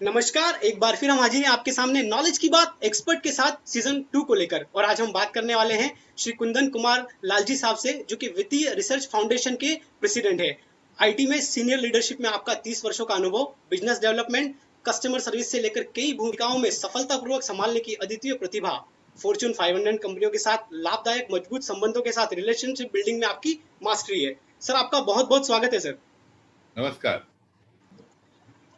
नमस्कार, एक बार फिर हम हाजिर हैं आपके सामने नॉलेज की बात एक्सपर्ट के साथ सीजन 2 को लेकर। और आज हम बात करने वाले हैं श्री कुंदन कुमार लालजी साहब से, जो कि वित्तीय रिसर्च फाउंडेशन के प्रेसिडेंट है। आईटी में सीनियर लीडरशिप में आपका 30 वर्षों का अनुभव, बिजनेस डेवलपमेंट, कस्टमर सर्विस से लेकर कई भूमिकाओं में सफलतापूर्वक संभालने की अद्वितीय प्रतिभा, फॉर्च्यून 500 कंपनियों के साथ लाभदायक मजबूत संबंधों के साथ रिलेशनशिप बिल्डिंग में आपकी मास्टरी है। सर, आपका बहुत बहुत स्वागत है सर। नमस्कार।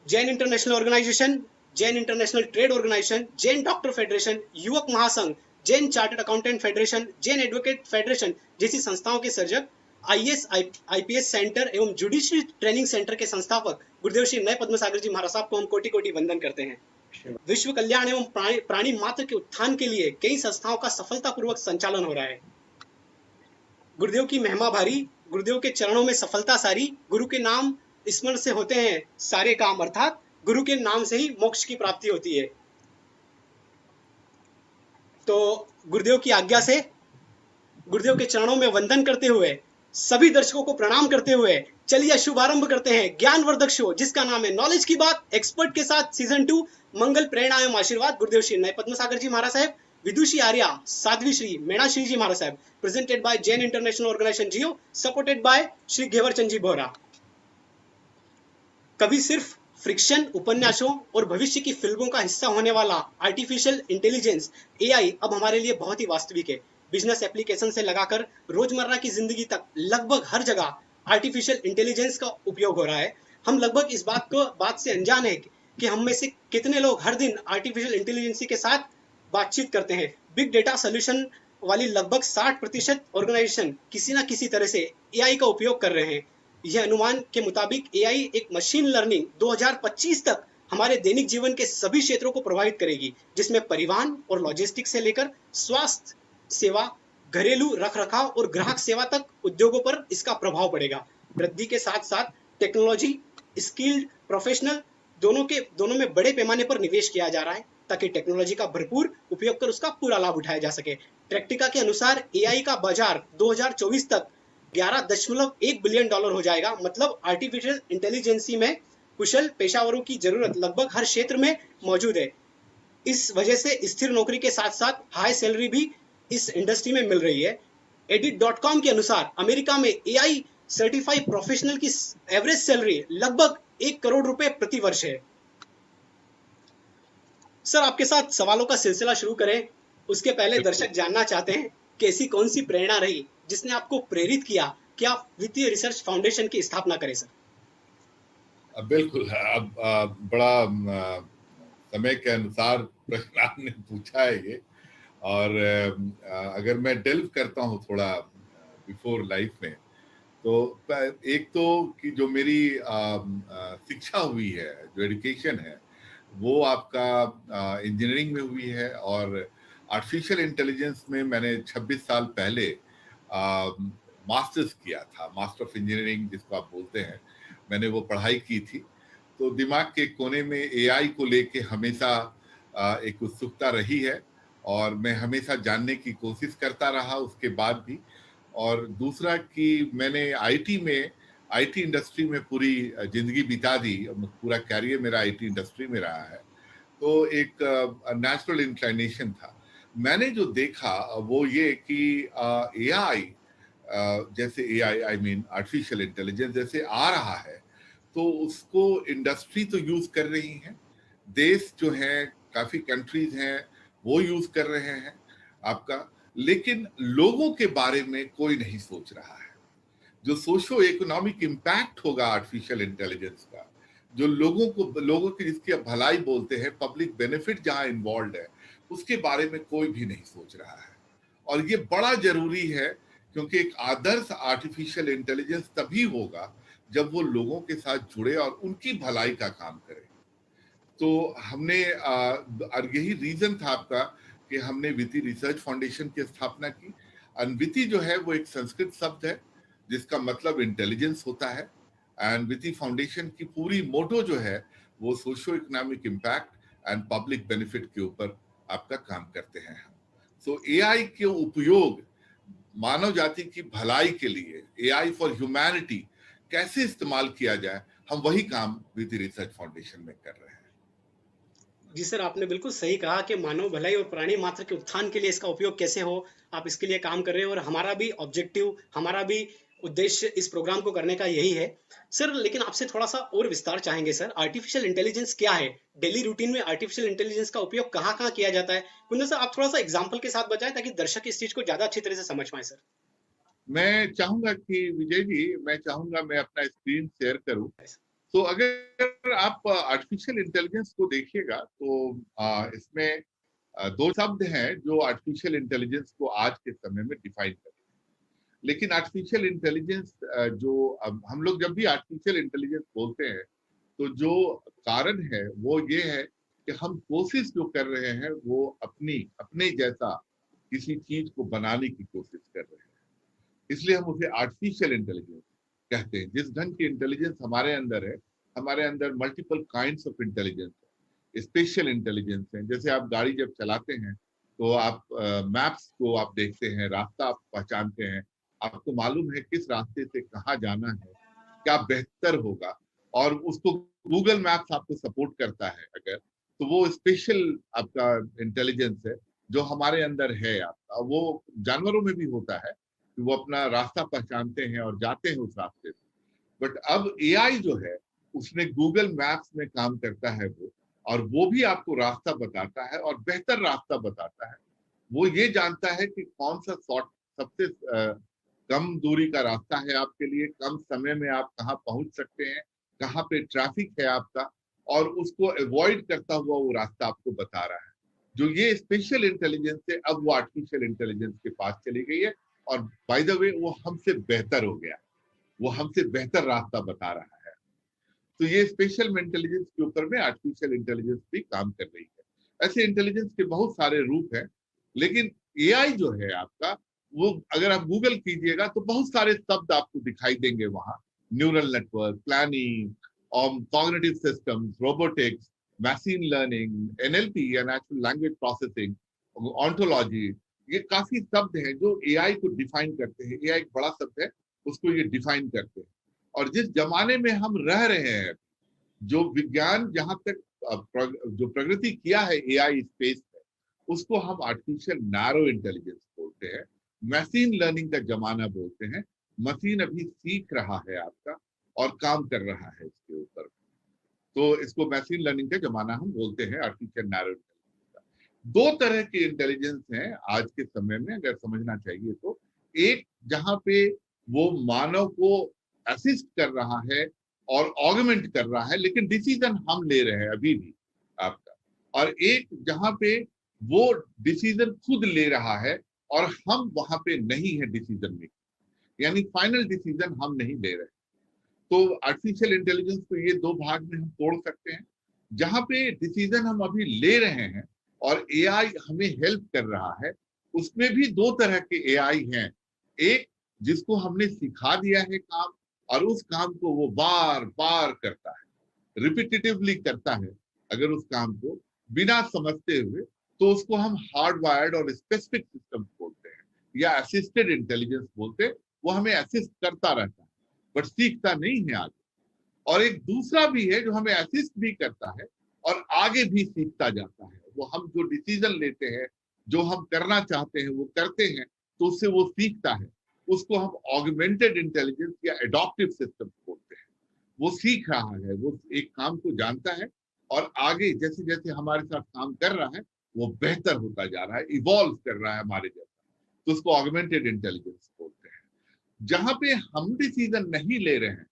Jain international organisation, Jain international trade organisation, Jain doctor federation, युवक महासंघ, Jain chartered accountant federation, Jain advocate federation जैसी संस्थाओं के सर्जक, आईएएस आईपीएस सेंटर एवं जुडिशियल ट्रेनिंग सेंटर के संस्थापक गुरुदेव श्री नए पद्मसागर जी महाराज साहब को हम कोटि कोटि वंदन करते हैं। विश्व कल्याण एवं प्राणी मात्र के उत्थान के लिए कई संस्थाओं का सफलतापूर्वक संचालन हो रहा है। गुरुदेव की महिमा भारी, गुरुदेव के चरणों में सफलता सारी, गुरु के नाम स्मरण से होते हैं सारे काम, अर्थात गुरु के नाम से ही मोक्ष की प्राप्ति होती है। तो गुरुदेव की आज्ञा से, गुरुदेव के चरणों में वंदन करते हुए, सभी दर्शकों को प्रणाम करते हुए चलिए शुभारंभ करते हैं ज्ञानवर्धक शो, जिसका नाम है नॉलेज की बात एक्सपर्ट के साथ सीजन 2। मंगल, प्रेरणा एवं आशीर्वाद गुरुदेव श्री नए पद्मसागर जी महाराज साहब, विदुषी आर्या साध्वी Shri मेणाश्री ji Maharaj Sahab, presented by Jain international organisation JIO, supported by Shri Ghevarchand ji Bohra. कभी सिर्फ फ्रिक्शन उपन्यासों और भविष्य की फिल्मों का हिस्सा होने वाला आर्टिफिशियल इंटेलिजेंस एआई अब हमारे लिए बहुत ही वास्तविक है। बिजनेस एप्लीकेशन से लगाकर रोजमर्रा की जिंदगी तक लगभग हर जगह आर्टिफिशियल इंटेलिजेंस का उपयोग हो रहा है। हम लगभग इस बात से अनजान है कि हम में से कितने लोग हर दिन आर्टिफिशियल इंटेलिजेंस के साथ बातचीत करते हैं। बिग डेटा सोल्यूशन वाली लगभग 60% ऑर्गेनाइजेशन किसी न किसी तरह से एआई का उपयोग कर रहे हैं। यह अनुमान के मुताबिक एआई एक मशीन लर्निंग 2025 तक हमारे दैनिक जीवन के सभी क्षेत्रों को प्रभावित करेगी, जिसमें परिवहन और लॉजिस्टिक्स से लेकर स्वास्थ्य सेवा, घरेलू रखरखाव और ग्राहक सेवा तक उद्योगों पर इसका प्रभाव पड़ेगा। वृद्धि के साथ साथ टेक्नोलॉजी, स्किल्ड प्रोफेशनल दोनों में बड़े पैमाने पर निवेश किया जा रहा है, ताकि टेक्नोलॉजी का भरपूर उपयोग कर उसका पूरा लाभ उठाया जा सके। ट्रैक्टिका के अनुसार एआई का बाजार 2024 तक $11.1 बिलियन हो जाएगा। मतलब आर्टिफिशियल इंटेलिजेंसी में कुशल पेशावरों की जरूरत लगभग हर क्षेत्र में मौजूद है। इस वजह से स्थिर नौकरी के साथ साथ हाई सैलरी भी इस इंडस्ट्री में मिल रही है। edit.com के अनुसार अमेरिका में एआई सर्टिफाइड प्रोफेशनल की एवरेज सैलरी लगभग 1 करोड़ रुपए प्रति वर्ष है। सर, आपके साथ सवालों का सिलसिला शुरू करें उसके पहले दर्शक जानना चाहते हैं कि ऐसी कौन सी प्रेरणा रही जिसने आपको प्रेरित किया कि आप वित्तीय रिसर्च फाउंडेशन की स्थापना करें सर? बिल्कुल। अब बड़ा समय के अनुसार प्रश्न आपने पूछा है ये। और अगर मैं डेल्व करता हूँ थोड़ा बिफोर लाइफ में, तो एक तो कि जो मेरी शिक्षा हुई है, जो एजुकेशन है, वो आपका इंजीनियरिंग में हुई है। और आर्टिफिशियल इंटेलिजेंस में मैंने 26 साल पहले मास्टर्स किया था, मास्टर ऑफ इंजीनियरिंग जिसको आप बोलते हैं। मैंने वो पढ़ाई की थी। तो दिमाग के कोने में एआई को लेके हमेशा एक उत्सुकता रही है, और मैं हमेशा जानने की कोशिश करता रहा उसके बाद भी। और दूसरा कि मैंने आईटी इंडस्ट्री में पूरी जिंदगी बिता दी, पूरा कैरियर मेरा आईटी इंडस्ट्री में रहा है। तो एक नेचुरल इंक्लाइनेशन था। मैंने जो देखा वो ये कि एआई जैसे आई मीन आर्टिफिशियल इंटेलिजेंस जैसे आ रहा है, तो उसको इंडस्ट्री तो यूज कर रही है, देश जो है, काफी कंट्रीज हैं वो यूज कर रहे हैं आपका, लेकिन लोगों के बारे में कोई नहीं सोच रहा है। जो सोशो इकोनॉमिक इम्पैक्ट होगा आर्टिफिशियल इंटेलिजेंस का, जो लोगों की जिसकी आप भलाई बोलते हैं, पब्लिक बेनिफिट जहां इन्वॉल्व है, उसके बारे में कोई भी नहीं सोच रहा है। और ये बड़ा जरूरी है, क्योंकि एक आदर्श आर्टिफिशियल इंटेलिजेंस तभी होगा जब वो लोगों के साथ जुड़े और उनकी भलाई का काम करे। तो हमने और यही रीजन था आपका कि हमने वित्तीय रिसर्च फाउंडेशन की स्थापना की। वित्तीय जो है वो एक संस्कृत शब्द है जिसका मतलब इंटेलिजेंस होता है। एंड वित्तीय फाउंडेशन की पूरी मोटो जो है वो socio economic impact and public benefit के ऊपर आपका काम करते हैं हम। सो एआई के उपयोग मानव जाति की भलाई के लिए, एआई फॉर ह्यूमैनिटी कैसे इस्तेमाल किया जाए, हम वही काम वित्तीय रिसर्च फाउंडेशन में कर रहे हैं। जी सर, आपने बिल्कुल सही कहा कि मानव भलाई और प्राणी मात्र के उत्थान के लिए इसका उपयोग कैसे हो, आप इसके लिए काम कर रहे हैं और हमारा भी ऑब्जेक्टिव, हमारा भी उद्देश्य इस प्रोग्राम को करने का यही है। सर, लेकिन आपसे थोड़ा-सा और विस्तार चाहेंगे सर, आर्टिफिशियल इंटेलिजेंस क्या है? डेली रूटीन में आर्टिफिशियल इंटेलिजेंस का उपयोग कहाँ-कहाँ किया जाता है? कुंदन सर, आप थोड़ा-सा एग्ज़ाम्पल के साथ बताएँ ताकि दर्शक इस चीज़ को ज़्यादा अच्छी तरह से समझ पाएँ सर। मैं चाहूंगा कि विजय जी, मैं चाहूंगा मैं अपना स्क्रीन शेयर करूं। तो अगर आप आर्टिफिशियल इंटेलिजेंस को देखिएगा तो इसमें दो शब्द हैं जो आर्टिफिशियल इंटेलिजेंस को आज के समय में डिफाइन करते हैं। लेकिन आर्टिफिशियल इंटेलिजेंस जो अब हम लोग जब भी आर्टिफिशियल इंटेलिजेंस बोलते हैं तो जो कारण है वो ये है कि हम कोशिश जो कर रहे हैं वो अपनी अपने जैसा किसी चीज को बनाने की कोशिश कर रहे हैं, इसलिए हम उसे आर्टिफिशियल इंटेलिजेंस कहते हैं। जिस ढंग की इंटेलिजेंस हमारे अंदर है, हमारे अंदर मल्टीपल काइंड्स ऑफ इंटेलिजेंस है, स्पेशल इंटेलिजेंस है। जैसे आप गाड़ी जब चलाते हैं तो आप मैप्स को आप देखते हैं, रास्ता आप पहचानते हैं, आपको मालूम है किस रास्ते से कहाँ जाना है, क्या बेहतर होगा, और उसको गूगल मैप्स आपको सपोर्ट करता है अगर, तो वो स्पेशल आपका इंटेलिजेंस है जो हमारे अंदर है आपका। वो जानवरों में भी होता है कि वो अपना रास्ता पहचानते हैं और जाते हैं उस रास्ते पे। बट अब एआई जो है उसने गूगल मैप्स में काम करता है वो, और वो भी आपको रास्ता बताता है और बेहतर रास्ता बताता है। वो ये जानता है कि कौन सा शॉर्ट सबसे कम दूरी का रास्ता है आपके लिए, कम समय में आप कहाँ पहुंच सकते हैं, कहाँ पे ट्रैफिक है आपका, और उसको अवॉइड करता हुआ वो रास्ता आपको बता रहा है। जो ये स्पेशल इंटेलिजेंस है अब वो आर्टिफिशियल इंटेलिजेंस के पास चली गई है, और बाय द वे वो हमसे बेहतर हो गया, वो हमसे बेहतर रास्ता बता रहा है। तो ये स्पेशल इंटेलिजेंस के ऊपर में आर्टिफिशियल इंटेलिजेंस भी काम कर रही है। ऐसे इंटेलिजेंस के बहुत सारे रूप हैं, लेकिन एआई जो है आपका, वो अगर आप गूगल कीजिएगा तो बहुत सारे शब्द आपको दिखाई देंगे वहां। Neural network, planning, cognitive systems, robotics, machine learning, NLP या नेचुरल लैंग्वेज प्रोसेसिंग, ऑन्टोलॉजी, ये काफी शब्द हैं जो एआई को डिफाइन करते हैं। एआई एक बड़ा शब्द है, उसको ये डिफाइन करते हैं। और जिस जमाने में हम रह रहे हैं, जो विज्ञान जहां तक जो प्रगति किया है एआई स्पेस में, उसको हम आर्टिफिशियल नैरो इंटेलिजेंस बोलते हैं, मशीन लर्निंग का जमाना बोलते हैं। मशीन अभी सीख रहा है आपका और काम कर रहा है इसके ऊपर, तो इसको मशीन लर्निंग का जमाना हम बोलते हैं, आर्टिफिशियल नैरो इंटेलिजेंस का। दो तरह के इंटेलिजेंस हैं आज के समय में अगर समझना चाहिए तो। एक जहां पे वो मानव को असिस्ट कर रहा है और ऑगमेंट कर रहा है, लेकिन डिसीजन हम ले रहे हैं अभी भी आपका। और एक जहां पे वो डिसीजन खुद ले रहा है और हम वहां पे नहीं है डिसीजन में, यानी फाइनल डिसीजन हम नहीं ले रहे। तो आर्टिफिशियल इंटेलिजेंस को ये दो भाग में हम तोड़ सकते हैं। जहां पे डिसीजन हम अभी ले रहे हैं और एआई हमें हेल्प कर रहा है, उसमें भी दो तरह के एआई हैं। एक जिसको हमने सिखा दिया है काम, और उस काम को वो बार बार करता है, रिपीटेटिवली करता है अगर उस काम को बिना समझते हुए, तो उसको हम हार्ड वायर्ड और स्पेसिफिक सिस्टम बोलते हैं या असिस्टेड इंटेलिजेंस बोलते हैं। वो हमें असिस्ट करता रहता है बट सीखता नहीं है आगे। और एक दूसरा भी है जो हमें असिस्ट भी करता है और आगे भी सीखता जाता है। वो हम जो डिसीजन लेते हैं, जो हम करना चाहते हैं वो करते हैं, तो उससे वो सीखता है। उसको हम ऑगमेंटेड इंटेलिजेंस या एडॉप्टिव सिस्टम बोलते हैं। वो सीख रहा है, वो एक काम को जानता है और आगे जैसे जैसे हमारे साथ काम कर रहा है वो बेहतर होता जा रहा है, इवॉल्व कर रहा है हमारे जैसा। तो उसको ऑगमेंटेड इंटेलिजेंस बोलते हैं। जहां पे हम डिसीजन नहीं ले रहे हैं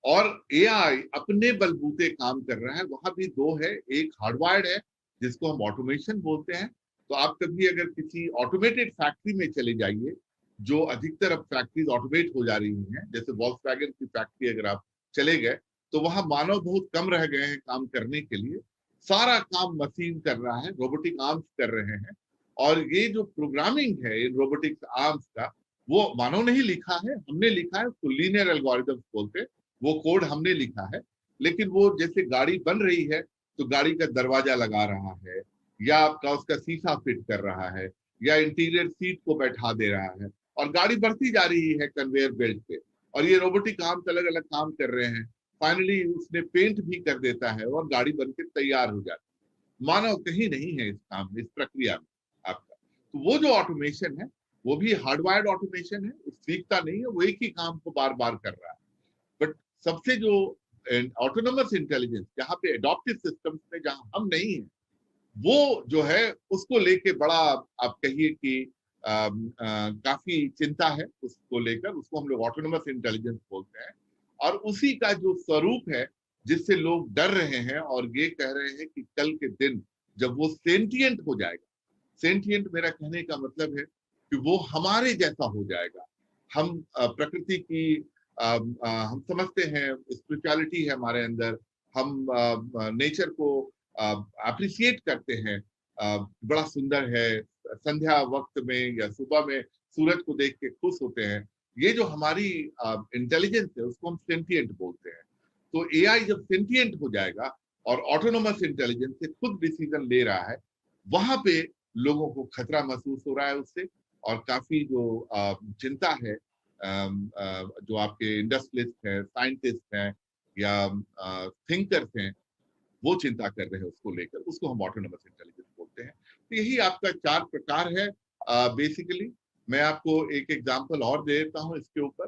और एआई अपने बलबूते काम कर रहा है, वहां भी दो है। एक हार्डवायर्ड है जिसको हम ऑटोमेशन बोलते हैं। तो आप कभी अगर किसी ऑटोमेटेड फैक्ट्री में चले जाइए, जो अधिकतर अब फैक्ट्रीज ऑटोमेट हो जा रही हैं, जैसे वॉल्क्सवैगन की फैक्ट्री अगर आप चले गए तो वहां मानव बहुत कम रह गए हैं काम करने के लिए। सारा काम मशीन कर रहा है, रोबोटिक आर्म्स कर रहे हैं। और ये जो प्रोग्रामिंग है इन रोबोटिक्स आर्म्स का, वो मानव नहीं लिखा है, हमने लिखा है। तो लीनियर एल्गोरिथम्स बोलते हैं, वो कोड हमने लिखा है। लेकिन वो जैसे गाड़ी बन रही है तो गाड़ी का दरवाजा लगा रहा है, या आपका उसका शीशा फिट कर रहा है, या इंटीरियर सीट को बैठा दे रहा है, और गाड़ी बढ़ती जा रही है कन्वेयर बेल्ट पे। और ये रोबोटिक आर्म्स अलग अलग काम कर रहे हैं। फाइनली उसने पेंट भी कर देता है और गाड़ी बनकर तैयार हो जाती है। मानव कहीं नहीं है इस काम में, इस प्रक्रिया में आपका। तो वो जो ऑटोमेशन है वो भी हार्डवायर्ड ऑटोमेशन है, सीखता नहीं है, वो एक ही काम को बार बार कर रहा है। बट सबसे जो ऑटोनोमस इंटेलिजेंस, जहाँ पे एडॉप्टिव सिस्टम्स में जहाँ हम नहीं है, वो जो है उसको लेके बड़ा आप कहिए कि काफी चिंता है उसको लेकर। उसको हम लोग ऑटोनोमस इंटेलिजेंस बोलते हैं। और उसी का जो स्वरूप है जिससे लोग डर रहे हैं और ये कह रहे हैं कि कल के दिन जब वो सेंटिएंट हो जाएगा, सेंटिएंट मेरा कहने का मतलब है कि वो हमारे जैसा हो जाएगा। हम प्रकृति की हम समझते हैं, स्पिरिचुअलिटी है हमारे अंदर, हम नेचर को अप्रिशिएट करते हैं। बड़ा सुंदर है, संध्या वक्त में या सुबह में सूरज को देख के खुश होते हैं। ये जो हमारी इंटेलिजेंस है उसको हम सेंटिएंट बोलते हैं। तो एआई जब सेंटिएंट हो जाएगा और ऑटोनोमस इंटेलिजेंस से खुद डिसीजन ले रहा है, वहां पे लोगों को खतरा महसूस हो रहा है उससे। और काफी जो चिंता है, जो आपके इंडस्ट्रियलिस्ट हैं, साइंटिस्ट हैं या थिंकर्स हैं, वो चिंता कर रहे हैं उसको लेकर, उसको हम ऑटोनोमस इंटेलिजेंस बोलते हैं। तो यही आपका 4 प्रकार है बेसिकली। मैं आपको एक एग्जांपल और दे देता हूं इसके ऊपर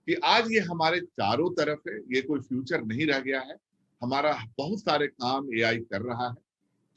कि आज ये हमारे चारों तरफ है, ये कोई फ्यूचर नहीं रह गया है। हमारा बहुत सारे काम एआई कर रहा है।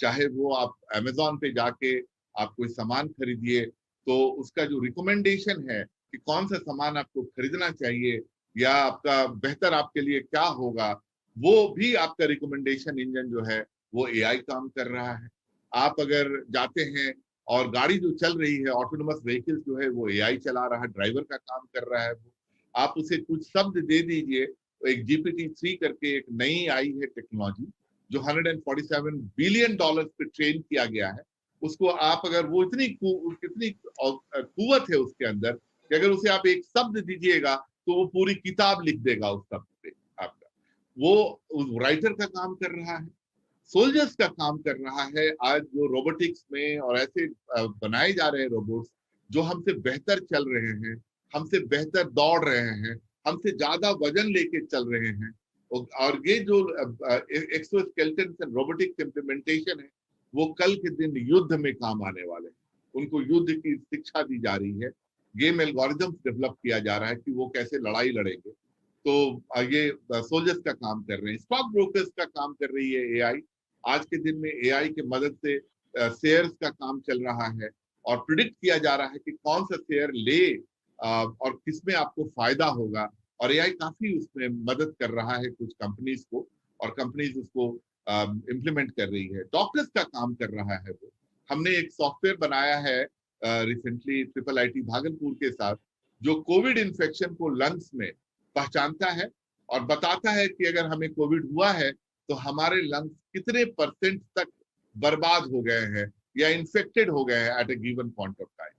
चाहे वो आप अमेज़न पे जाके आप कोई सामान खरीदिए, तो उसका जो रिकमेंडेशन है कि कौन सा सामान आपको खरीदना चाहिए या आपका बेहतर आपके लिए क्या होगा, वो भी आपका रिकमेंडेशन इंजन जो है वो एआई काम कर रहा है। आप अगर जाते हैं और गाड़ी जो चल रही है, ऑटोनोमस व्हीकल्स जो है वो एआई चला रहा है, ड्राइवर का काम कर रहा है वो। आप उसे कुछ शब्द दे दीजिए, तो एक जीपीटी-3 करके एक नई आई है टेक्नोलॉजी जो $147 बिलियन पे ट्रेन किया गया है। उसको आप अगर वो कितनी कुवत है उसके अंदर कि अगर उसे आप एक शब्द दीजिएगा तो वो पूरी किताब लिख देगा उस शब्द पे आपका। वो राइटर का काम कर रहा है, सोल्जर्स का काम कर रहा है। आज जो रोबोटिक्स में और ऐसे बनाए जा रहे हैं रोबोट्स जो हमसे बेहतर चल रहे हैं, हमसे बेहतर दौड़ रहे हैं, हमसे ज्यादा वजन लेके चल रहे हैं। और ये जो एक्सोस्केलेटन से रोबोटिक्स इम्प्लीमेंटेशन है, वो कल के दिन युद्ध में काम आने वाले हैं। उनको युद्ध की शिक्षा दी जा रही है। गेम एल्गोरिदम्स डेवलप किया जा रहा है कि वो कैसे लड़ाई लड़ेंगे। तो ये सोल्जर्स का काम कर रहे हैं, स्टॉक ब्रोकर्स का काम कर रही है एआई। आज के दिन में एआई की मदद से शेयर्स का काम चल रहा है और प्रिडिक्ट किया जा रहा है कि कौन सा शेयर ले और किसमें आपको फायदा होगा। और एआई काफी उसमें मदद कर रहा है कुछ कंपनीज को, और कंपनीज उसको इम्प्लीमेंट कर रही है। डॉक्टर्स का काम कर रहा है वो। हमने एक सॉफ्टवेयर बनाया है रिसेंटली ट्रिपल आईटी भागलपुर के साथ, जो कोविड इन्फेक्शन को लंग्स में पहचानता है और बताता है कि अगर हमें कोविड हुआ है तो हमारे लंग्स कितने परसेंट तक बर्बाद हो गए हैं या इन्फेक्टेड हो गए हैं at a given point of time.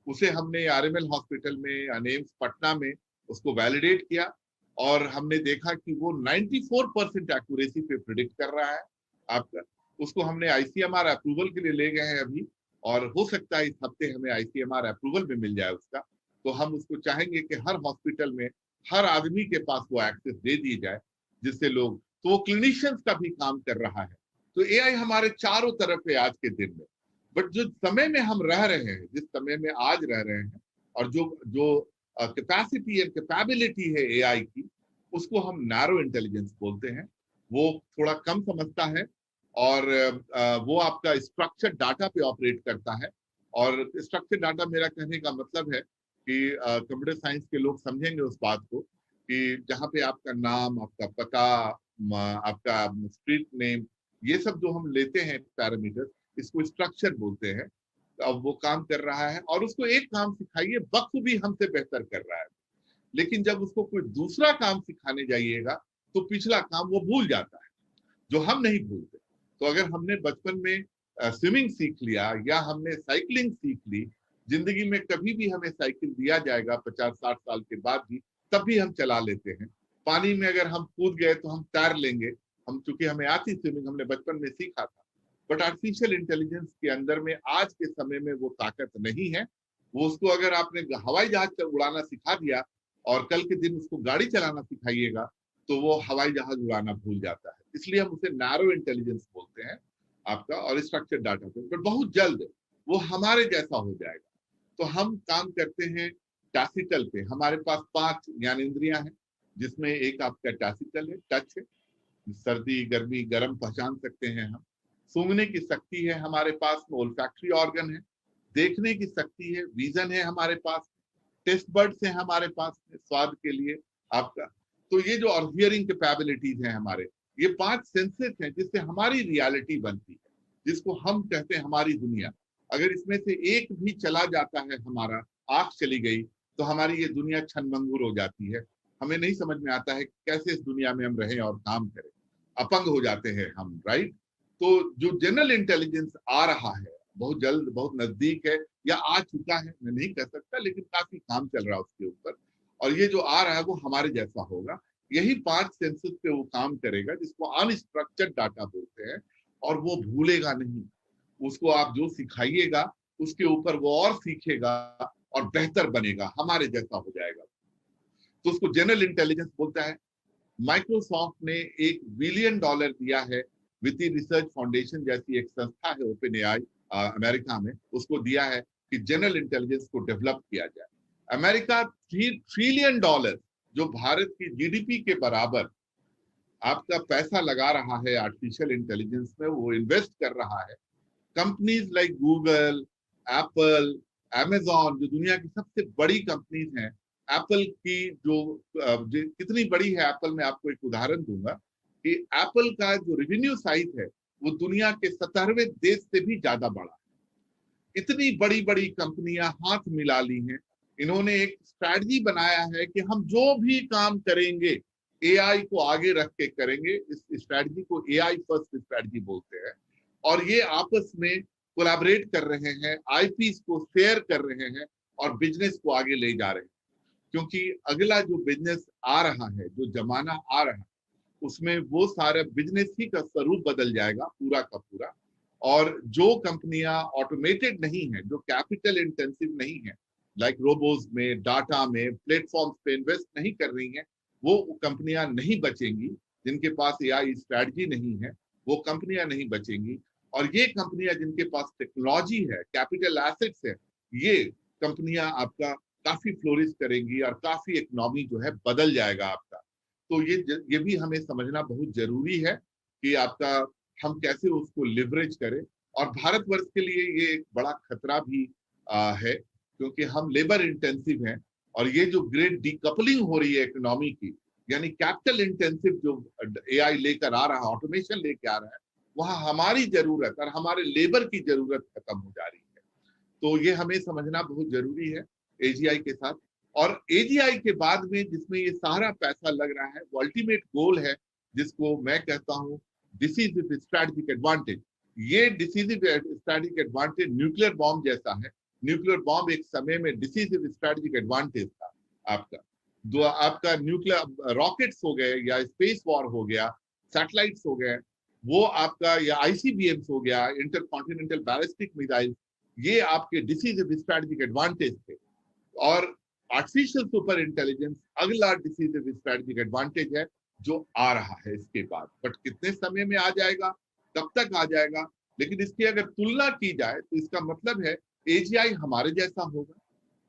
उसे हमने आरएमएल हॉस्पिटल में या एम्स पटना में उसको वैलिडेट किया और हमने देखा कि वो 94% एक्यूरेसी पे प्रिडिक्ट कर रहा है आपका। उसको हमने आईसीएमआर अप्रूवल के लिए ले गए हैं अभी, और हो सकता है इस हफ्ते हमें आईसीएमआर अप्रूवल भी मिल जाए उसका। तो हम उसको चाहेंगे कि हर हॉस्पिटल में हर आदमी के पास वो एक्सेस दे दी जाए, जिससे लोग, तो वो क्लिनिशियंस का भी काम कर रहा है। तो एआई हमारे चारों तरफ है आज के दिन में। बट जो समय में हम रह रहे हैं, जिस समय में आज रह रहे हैं, और जो जो कैपेसिटी एंड कैपेबिलिटी है एआई की, उसको हम नैरो इंटेलिजेंस बोलते हैं। वो थोड़ा कम समझता है और वो आपका स्ट्रक्चर डाटा पे ऑपरेट करता है। और स्ट्रक्चर डाटा मेरा कहने का मतलब है कि कंप्यूटर साइंस के लोग समझेंगे उस बात को कि जहाँ पे आपका नाम, आपका पता, आपका स्ट्रीट नेम, ये सब जो हम लेते हैं पैरामीटर, इसको स्ट्रक्चर बोलते हैं। अब वो काम कर रहा है और उसको एक काम सिखाइए, बखूबी हमसे बेहतर कर रहा है। लेकिन जब उसको कोई दूसरा काम सिखाने जाइएगा तो पिछला काम वो भूल जाता है, जो हम नहीं भूलते। तो अगर हमने बचपन में स्विमिंग सीख लिया या हमने साइकिलिंग सीख ली, जिंदगी में कभी भी हमें साइकिल दिया जाएगा 50-60 साल के बाद भी, तब भी हम चला लेते हैं। पानी में अगर हम कूद गए तो हम तैर लेंगे, हम चूंकि हमें आती स्विमिंग, हमने बचपन में सीखा था। बट आर्टिफिशियल इंटेलिजेंस के अंदर में आज के समय में वो ताकत नहीं है। वो उसको अगर आपने हवाई जहाज उड़ाना सिखा दिया और कल के दिन उसको गाड़ी चलाना सिखाइएगा तो वो हवाई जहाज उड़ाना भूल जाता है। इसलिए हम उसे नैरो इंटेलिजेंस बोलते हैं। आपका और स्ट्रक्चर्ड डाटा पे, पर बहुत जल्द वो हमारे जैसा हो जाएगा। तो हम काम करते हैं टैसिटल पे। हमारे पास 5 ज्ञानेंद्रियां हैं, जिसमें एक आपका टैसिटल है, टच है, सर्दी गर्मी गर्म पहचान सकते हैं हम। सूंघने की शक्ति है हमारे पास में, ओल्फैक्टरी ऑर्गन है। देखने की शक्ति है, विजन है हमारे पास, टेस्ट बर्ड्स है हमारे पास में स्वाद के लिए आपका। तो ये जो और हियरिंग कैपेबिलिटीज हैं हमारे, ये 5 सेंसेस हैं जिससे हमारी रियलिटी बनती है, जिसको हम कहते हैं हमारी दुनिया। अगर इसमें से एक भी चला जाता है, हमारा आंख चली गई, तो हमारी ये दुनिया छनमंगूर हो जाती है। हमें नहीं समझ में आता है कैसे इस दुनिया में हम रहें और काम करें, अपंग हो जाते हैं हम, राइट। तो जो जनरल इंटेलिजेंस आ रहा है बहुत जल्द, बहुत नजदीक है या आ चुका है, मैं नहीं कह सकता, लेकिन काफी काम चल रहा है उसके ऊपर। और ये जो आ रहा है वो हमारे जैसा होगा। यही 5 सेंसेस पे वो काम करेगा, जिसको अनस्ट्रक्चर्ड डाटा बोलते हैं। और वो भूलेगा नहीं, उसको आप जो सिखाइएगा उसके ऊपर वो और सीखेगा और बेहतर बनेगा, हमारे जैसा हो जाएगा। तो उसको जनरल इंटेलिजेंस बोलता है। माइक्रोसॉफ्ट ने $1 बिलियन दिया है, वित्तीय रिसर्च फाउंडेशन जैसी एक संस्था है ओपन एआई अमेरिका में, उसको दिया है कि जनरल इंटेलिजेंस को डेवलप किया जाए। अमेरिका $3 ट्रिलियन, जो भारत की जीडीपी के बराबर आपका पैसा लगा रहा है आर्टिफिशियल इंटेलिजेंस में, वो इन्वेस्ट कर रहा है। Companies like Google, Apple, Amazon, जो दुनिया की सबसे बड़ी कंपनीज हैं। एप्पल की जो कितनी बड़ी है एप्पल, में आपको एक उदाहरण दूंगा कि एप्पल का जो रेवेन्यू साइज है वो दुनिया के 17वें देश से भी ज्यादा बड़ा है। इतनी बड़ी बड़ी कंपनियां हाथ मिला ली हैं। इन्होंने एक स्ट्रैटेजी बनाया है कि हम जो भी काम करेंगे एआई को आगे रख के करेंगे। इस स्ट्रैटेजी को एआई फर्स्ट स्ट्रैटेजी बोलते हैं। और ये आपस में कोलैबोरेट कर रहे हैं, आईपीस को शेयर कर रहे हैं और बिजनेस को आगे ले जा रहे हैं। क्योंकि अगला जो बिजनेस आ रहा है, जो जमाना आ रहा है, उसमें वो सारा बिजनेस ही का स्वरूप बदल जाएगा पूरा का पूरा। और जो कंपनियां ऑटोमेटेड नहीं है, जो कैपिटल इंटेंसिव नहीं है, लाइक रोबोज में, डाटा में, प्लेटफॉर्म्स पे इन्वेस्ट नहीं कर रही हैं, वो कंपनियां नहीं बचेंगी। जिनके पास एआई स्ट्रैटेजी नहीं है, वो कंपनियां नहीं बचेंगी। और ये कंपनियां जिनके पास टेक्नोलॉजी है, कैपिटल एसेट्स है, ये कंपनियां आपका काफी फ्लोरिश करेंगी और काफी इकोनॉमी जो है बदल जाएगा आपका। तो ये भी हमें समझना बहुत जरूरी है कि आपका हम कैसे उसको लिवरेज करें। और भारतवर्ष के लिए ये एक बड़ा खतरा भी है, क्योंकि हम लेबर इंटेंसिव हैं। और ये जो ग्रेट डीकपलिंग हो रही है इकोनॉमी की, यानी कैपिटल इंटेंसिव जो एआई लेकर आ रहा है, ऑटोमेशन लेकर आ रहा है, वहां हमारी जरूरत और हमारे लेबर की जरूरत खत्म हो जा रही है। तो ये हमें समझना बहुत जरूरी है एजीआई के साथ। और एजीआई के बाद में जिसमें ये सारा पैसा लग रहा है, वो अल्टीमेट गोल है, जिसको मैं कहता हूं डिसीजिव स्ट्रैटेजिक एडवांटेज। ये decisive strategic advantage nuclear bomb जैसा है। न्यूक्लियर बॉम्ब एक समय में डिसीजिव स्ट्रैटेजिक एडवांटेज था आपका। जो आपका न्यूक्लियर रॉकेट्स हो गए या स्पेस वॉर हो गया, सैटेलाइट्स हो गए, वो आपका, या आईसीबीएम्स हो गया, इंटरकॉन्टिनेंटल बैलिस्टिक मिसाइल, ये आपके डिसीजिव स्ट्रैटेजिक एडवांटेज थे। और आर्टिफिशियल सुपर इंटेलिजेंस अगला डिसीजिव स्ट्रैटेजिक एडवांटेज है जो आ रहा है इसके बाद। बट कितने समय में आ जाएगा, कब तक आ जाएगा, लेकिन इसकी अगर तुलना की जाए तो इसका मतलब है एजीआई हमारे जैसा होगा।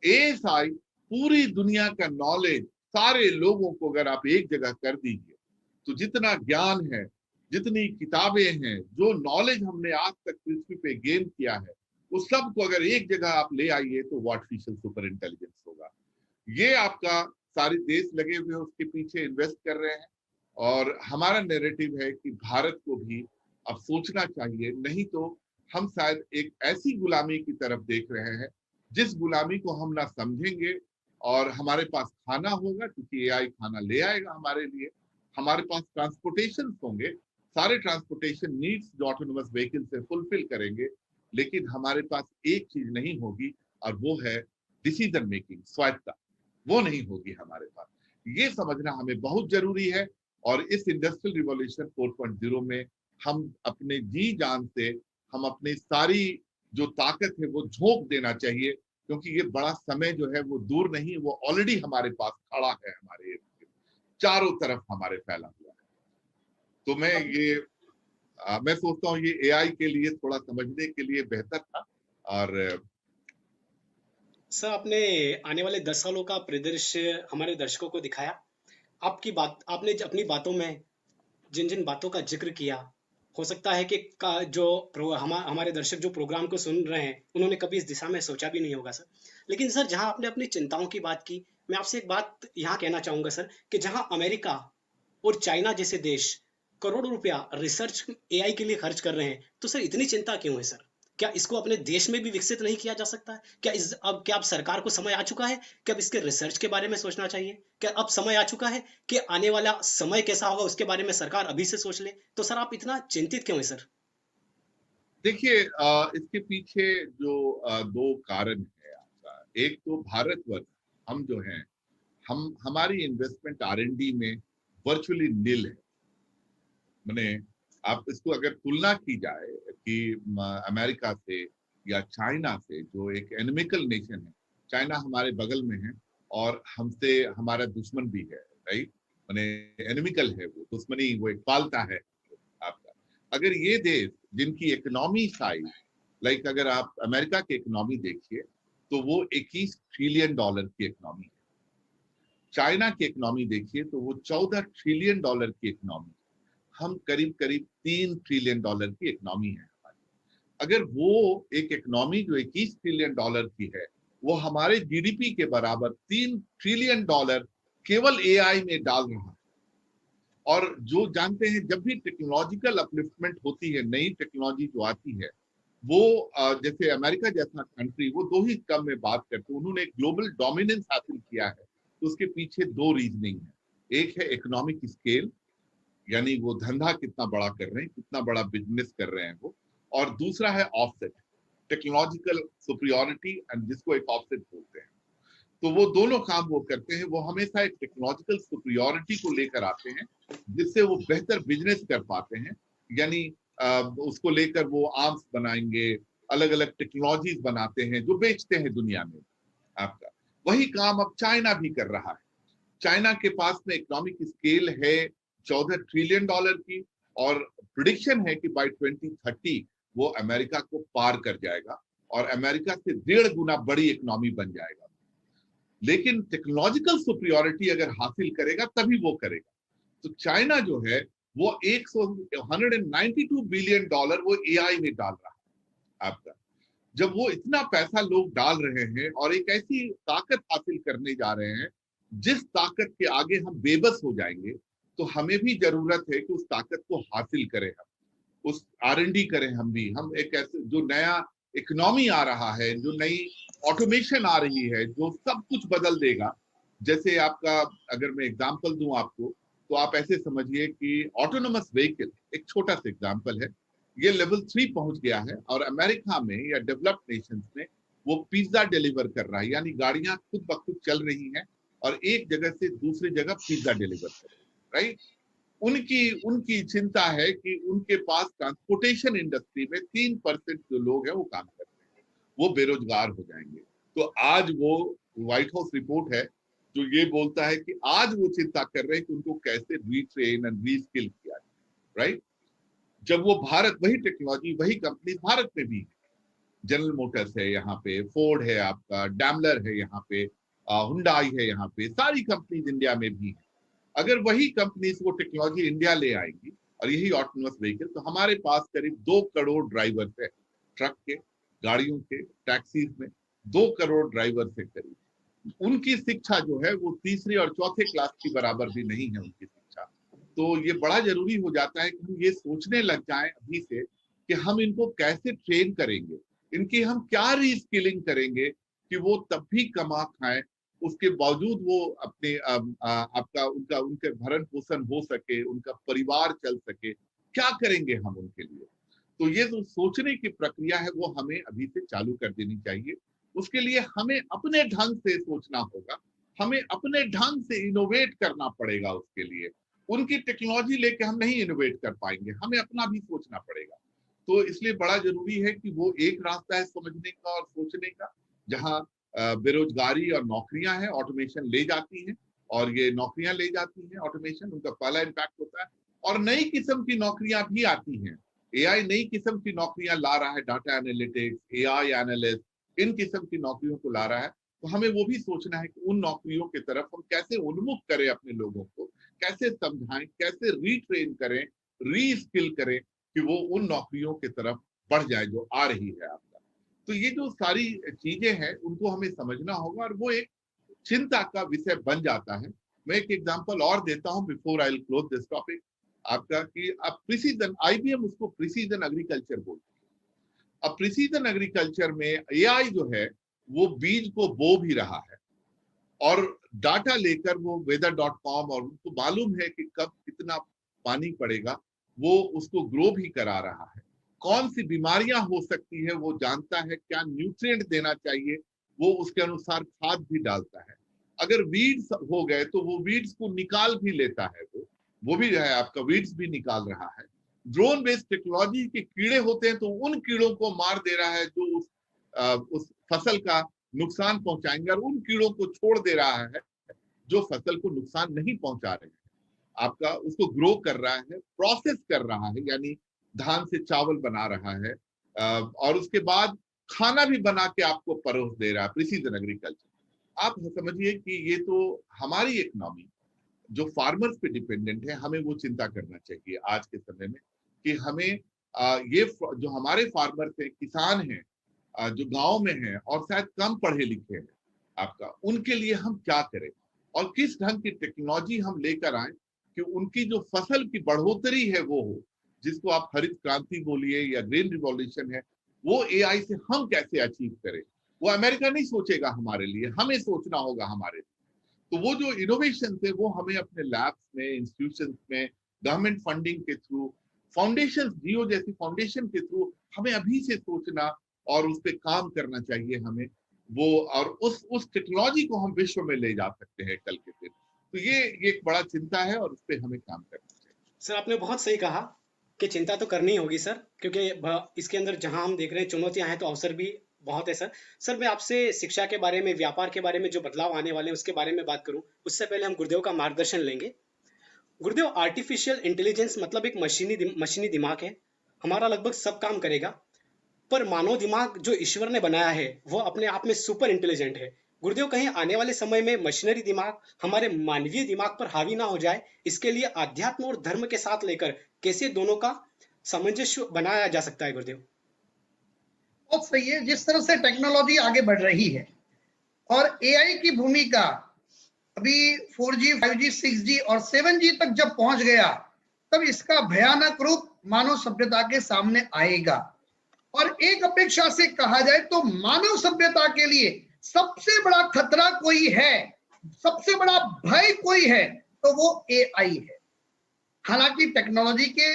एएसआई पूरी दुनिया का नॉलेज सारे लोगों को अगर आप एक जगह कर दीजिए, तो जितना ज्ञान है, जितनी किताबें हैं, जो नॉलेज हमने आज तक पृथ्वी पे गेन किया है, उस सब को अगर एक जगह आप ले आइए तो वो आर्टिफिशियल सुपर इंटेलिजेंस होगा। ये आपका सारे देश लगे हुए उसके पीछे इन्वेस्ट कर रहे हैं। और हमारा नैरेटिव है कि भारत को भी अब सोचना चाहिए, नहीं तो हम शायद एक ऐसी गुलामी की तरफ देख रहे हैं जिस गुलामी को हम ना समझेंगे। और हमारे पास खाना होगा क्योंकि एआई खाना ले आएगा हमारे लिए, हमारे पास ट्रांसपोर्टेशन होंगे, सारे ट्रांसपोर्टेशन नीड्स जो ऑटोनोमस व्हीकल से फुलफिल करेंगे, लेकिन हमारे पास एक चीज नहीं होगी और वो है डिसीजन मेकिंग, स्वायत्तता, वो नहीं होगी हमारे पास। ये समझना हमें बहुत जरूरी है। और इस इंडस्ट्रियल रिवॉल्यूशन 4.0 में हम अपने जी जान से, हम अपनी सारी जो ताकत है वो झोंक देना चाहिए, क्योंकि ये बड़ा समय जो है वो दूर नहीं, वो ऑलरेडी हमारे पास खड़ा है, हमारे चारों तरफ हमारे फैला हुआ है। तो मैं ये मैं सोचता हूँ ये एआई के लिए थोड़ा समझने के लिए बेहतर था। और सर, आपने आने वाले 10 सालों का परिदृश्य हमारे दर्शकों को दिखाया। आपने अपनी बातों में जिन जिन बातों का जिक्र किया, हो सकता है कि हमारे दर्शक जो प्रोग्राम को सुन रहे हैं, उन्होंने कभी इस दिशा में सोचा भी नहीं होगा सर। लेकिन सर, जहां आपने अपनी चिंताओं की बात की, मैं आपसे एक बात यहाँ कहना चाहूंगा सर, कि जहां अमेरिका और चाइना जैसे देश करोड़ों रुपया रिसर्च एआई के लिए खर्च कर रहे हैं, तो सर इतनी चिंता क्यों है सर? क्या इसको अपने देश में भी विकसित नहीं किया जा सकता है? क्या अब सरकार को समय आ चुका है कि अब इसके रिसर्च के बारे में सोचना चाहिए? क्या अब समय आ चुका है कि आने वाला समय कैसा होगा उसके बारे में सरकार अभी से सोच ले? तो सर, आप इतना चिंतित क्यों है सर? देखिए, इसके पीछे जो दो कारण है आपका। एक तो भारतवर्ष, हम जो हैं, हम हमारी इन्वेस्टमेंट आर&डी में वर्चुअली निल है। मैंने, आप इसको अगर तुलना की जाए कि अमेरिका से या चाइना से, जो एक एनिमिकल नेशन है, चाइना हमारे बगल में है और हमसे हमारा दुश्मन भी है, राइट। मैंने एनिमिकल है, वो दुश्मनी वो एक पालता है आपका। अगर ये देश जिनकी इकोनॉमी साइज, लाइक अगर आप अमेरिका की इकोनॉमी देखिए तो वो 21 ट्रिलियन डॉलर की इकोनॉमी है। चाइना की इकोनॉमी देखिए तो वो 14 ट्रिलियन डॉलर की इकोनॉमी। हम करीब करीब 3 ट्रिलियन डॉलर की इकोनॉमी है हमारी। अगर वो एक इकोनॉमी जो 21 ट्रिलियन डॉलर की है, वो हमारे जीडीपी के बराबर 3 ट्रिलियन डॉलर केवल एआई में डाल रहा है। और जो जानते हैं, जब भी टेक्नोलॉजिकल अपलिफ्टमेंट होती है, नई टेक्नोलॉजी जो आती है, वो जैसे अमेरिका जैसा कंट्री, वो दो ही टर्म में बात करते हैं, उन्होंने ग्लोबल डोमिनेंस हासिल किया है। तो उसके पीछे दो रीजनिंग है। एक है इकोनॉमिक स्केल, यानी वो धंधा कितना बड़ा कर रहे हैं, कितना बड़ा बिजनेस कर रहे हैं वो। और दूसरा है ऑफसेट, टेक्नोलॉजिकल सुपरियोरिटी, एंड जिसको एक ऑफसेट बोलते हैं। तो वो दोनों काम वो करते हैं, वो हमेशा एक टेक्नोलॉजिकल सुपरियोरिटी को लेकर आते हैं, जिससे वो बेहतर बिजनेस कर पाते हैं। यानी उसको लेकर वो आर्म्स बनाएंगे, अलग अलग टेक्नोलॉजीज बनाते हैं जो बेचते हैं दुनिया में आपका। वही काम अब चाइना भी कर रहा है। चाइना के पास में इकोनॉमिक स्केल है 14 ट्रिलियन डॉलर की, और प्रिडिक्शन है कि बाय 2030 वो अमेरिका को पार कर जाएगा और अमेरिका से 1.5 गुना बड़ी इकोनॉमी बन जाएगा। लेकिन टेक्नोलॉजिकल सुपरियोरिटी अगर हासिल करेगा तभी वो करेगा। तो चाइना जो है वो 192 बिलियन डॉलर वो एआई में डाल रहा है आपका। जब वो इतना पैसा लोग डाल रहे हैं और एक ऐसी ताकत हासिल करने जा रहे हैं जिस ताकत के आगे हम बेबस हो जाएंगे, तो हमें भी जरूरत है कि उस ताकत को हासिल करें, हम उस आर&डी करें। हम एक ऐसे जो नया इकोनॉमी आ रहा है, जो नई ऑटोमेशन आ रही है, जो सब कुछ बदल देगा। जैसे आपका, अगर मैं एग्जांपल दूं आपको, तो आप ऐसे समझिए कि ऑटोनोमस व्हीकल एक छोटा सा एग्जांपल है। ये लेवल 3 पहुंच गया है और अमेरिका में या डेवलप्ड नेशंस में वो पिज्जा डिलीवर कर रहा है, यानी गाड़ियां खुद ब खुद चल रही हैं और एक जगह से दूसरी जगह पिज्जा डिलीवर कर रही है, राइट। उनकी उनकी चिंता है कि उनके पास ट्रांसपोर्टेशन इंडस्ट्री में 3% जो लोग हैं वो काम करते हैं, वो बेरोजगार हो जाएंगे। तो आज वो व्हाइट हाउस रिपोर्ट है जो ये बोलता है कि आज वो चिंता कर रहे हैं कि उनको कैसे रीट्रेन एंड रीस्किल किया जाए, राइट। जब वो भारत, वही टेक्नोलॉजी, वही कंपनी भारत में भी है। जनरल मोटर्स है यहाँ पे, फोर्ड है आपका, डैमलर है यहाँ पे, हुंडई है यहाँ पे, सारी कंपनीज इंडिया में भी है। अगर वही कंपनीज वो टेक्नोलॉजी इंडिया ले आएंगी और यही ऑटोनोमस व्हीकल, तो हमारे पास करीब 2 करोड़ ड्राइवर्स है, ट्रक के, गाड़ियों के, टैक्सीज में 2 करोड़ ड्राइवर्स है करीब। उनकी शिक्षा जो है वो तीसरी और चौथे क्लास की बराबर भी नहीं है उनकी शिक्षा। तो ये बड़ा जरूरी हो जाता है कि हम ये सोचने लग जाएं अभी से कि हम इनको कैसे ट्रेन करेंगे, इनकी हम क्या रीस्किलिंग करेंगे कि वो तब भी कमा खाएं, उसके बावजूद वो अपने आपका उनका उनके भरण पोषण हो सके, उनका परिवार चल सके। क्या करेंगे हम उनके लिए? तो ये जो सोचने की प्रक्रिया है वो हमें अभी से चालू कर देनी चाहिए। उसके लिए हमें अपने ढंग से सोचना होगा, हमें अपने ढंग से इनोवेट करना पड़ेगा। उसके लिए उनकी टेक्नोलॉजी लेके हम नहीं इनोवेट कर पाएंगे, हमें अपना भी सोचना पड़ेगा। तो इसलिए बड़ा जरूरी है कि वो एक रास्ता है समझने का और सोचने का, जहां बेरोजगारी और नौकरियां हैं, ऑटोमेशन ले जाती हैं, और ये नौकरियां ले जाती हैं ऑटोमेशन, उनका पहला इम्पैक्ट होता है। और नई किस्म की नौकरियां भी आती हैं एआई नई किस्म की नौकरियां ला रहा है, डाटा एनालिटिक्स, एआई एनालिस्ट, इन किस्म की नौकरियों को ला रहा है। तो हमें वो भी सोचना है कि उन नौकरियों की तरफ हम कैसे उन्मुख करें अपने लोगों को, कैसे समझाएं, कैसे रीट्रेन करें, रीस्किल करें कि वो उन नौकरियों की तरफ बढ़ जाए जो आ रही है आपका। तो ये जो सारी चीजें हैं उनको हमें समझना होगा और वो एक चिंता का विषय बन जाता है। मैं एक एग्जांपल और देता हूं before I will close this topic आपका, कि अब प्रिसीजन, आईबीएम उसको प्रिसीजन एग्रीकल्चर बोलती है। अब प्रिसीजन एग्रीकल्चर में एआई जो है वो बीज को बो भी रहा है और डाटा लेकर वो weather.com, और उनको मालूम है कि कब कितना पानी पड़ेगा, वो उसको ग्रो भी करा रहा है। कौन सी बीमारियां हो सकती है वो जानता है, क्या न्यूट्रिएंट देना चाहिए वो उसके अनुसार खाद भी डालता है। अगर वीड्स हो गए तो वो वीड्स को निकाल भी लेता है, वो भी है आपका वीड्स भी निकाल रहा है। ड्रोन बेस्ड टेक्नोलॉजी के कीड़े होते हैं तो उन कीड़ों को मार दे रहा है जो उस फसल का नुकसान पहुंचाएंगे, और उन कीड़ों को छोड़ दे रहा है जो फसल को नुकसान नहीं पहुंचा रहे हैं। आपका उसको ग्रो कर रहा है, प्रोसेस कर रहा है, यानी धान से चावल बना रहा है, और उसके बाद खाना भी बना के आपको परोस दे रहा है। प्रिसीजन एग्रीकल्चर आप समझिए कि ये तो हमारी इकोनॉमी जो फार्मर्स पे डिपेंडेंट है, हमें वो चिंता करना चाहिए आज के समय में कि हमें ये जो हमारे फार्मर्स हैं, किसान हैं, जो गांव में हैं और शायद कम पढ़े लिखे हैं आपका, उनके लिए हम क्या करें और किस ढंग की टेक्नोलॉजी हम लेकर आए कि उनकी जो फसल की बढ़ोतरी है वो हो, जिसको आप हरित क्रांति बोलिए या ग्रीन रिवॉल्यूशन है, वो एआई से हम कैसे अचीव करें। वो अमेरिका नहीं सोचेगा हमारे लिए, हमें सोचना होगा हमारे लिए। तो वो जो इनोवेशन थे वो हमें अपने लैब्स में, इंस्टीट्यूशंस में, गवर्नमेंट फंडिंग के थ्रू, फाउंडेशन, जियो जैसी फाउंडेशन के थ्रू हमें अभी से सोचना और उस पर काम करना चाहिए हमें वो, और उस टेक्नोलॉजी को हम विश्व में ले जा सकते हैं कल के दिन। तो ये एक बड़ा चिंता है और उस पर हमें काम करना चाहिए। सर आपने बहुत सही कहा कि चिंता तो करनी होगी सर, क्योंकि इसके अंदर जहां हम देख रहे हैं चुनौतियां हैं तो अवसर भी बहुत है सर। सर मैं आपसे शिक्षा के बारे में, व्यापार के बारे में, जो बदलाव आने वाले हैं उसके बारे में बात करूं, उससे पहले हम गुरुदेव का मार्गदर्शन लेंगे। गुरुदेव, आर्टिफिशियल इंटेलिजेंस मतलब एक मशीनी दिमाग है, हमारा लगभग सब काम करेगा। पर मानव दिमाग जो ईश्वर ने बनाया है वो अपने आप में सुपर इंटेलिजेंट है। गुरुदेव, कहीं आने वाले समय में मशीनरी दिमाग हमारे मानवीय दिमाग पर हावी ना हो जाए, इसके लिए अध्यात्म और धर्म के साथ लेकर कैसे दोनों का सामंजस्य बनाया जा सकता है गुरुदेव? बहुत सही है। जिस तरह से टेक्नोलॉजी आगे बढ़ रही है और एआई की भूमिका अभी 4G, 5G, 6G और 7G तक जब पहुंच गया, तब इसका भयानक रूप मानव सभ्यता के सामने आएगा। और एक अपेक्षा से कहा जाए तो मानव सभ्यता के लिए सबसे बड़ा खतरा कोई है, सबसे बड़ा भय कोई है, तो वो एआई है। हालांकि टेक्नोलॉजी के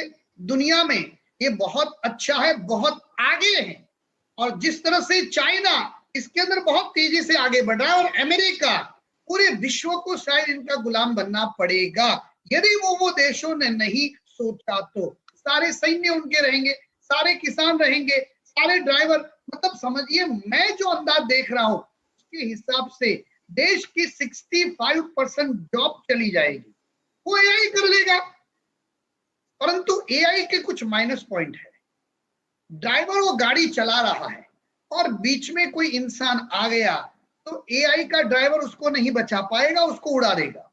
दुनिया में ये बहुत अच्छा है, बहुत आगे है, और जिस तरह से चाइना इसके अंदर बहुत तेजी से आगे बढ़ रहा है और अमेरिका, पूरे विश्व को शायद इनका गुलाम बनना पड़ेगा यदि वो देशों ने नहीं सोचा तो। सारे सैन्य उनके रहेंगे, सारे किसान रहेंगे, सारे ड्राइवर, मतलब समझिए मैं जो अंदाज देख रहा हूं उसके हिसाब से देश की 65% जॉब चली जाएगी, वो एआई कर लेगा। परंतु एआई के कुछ माइनस पॉइंट है। ड्राइवर वो गाड़ी चला रहा है और बीच में कोई इंसान आ गया तो एआई का ड्राइवर उसको नहीं बचा पाएगा, उसको उड़ा देगा।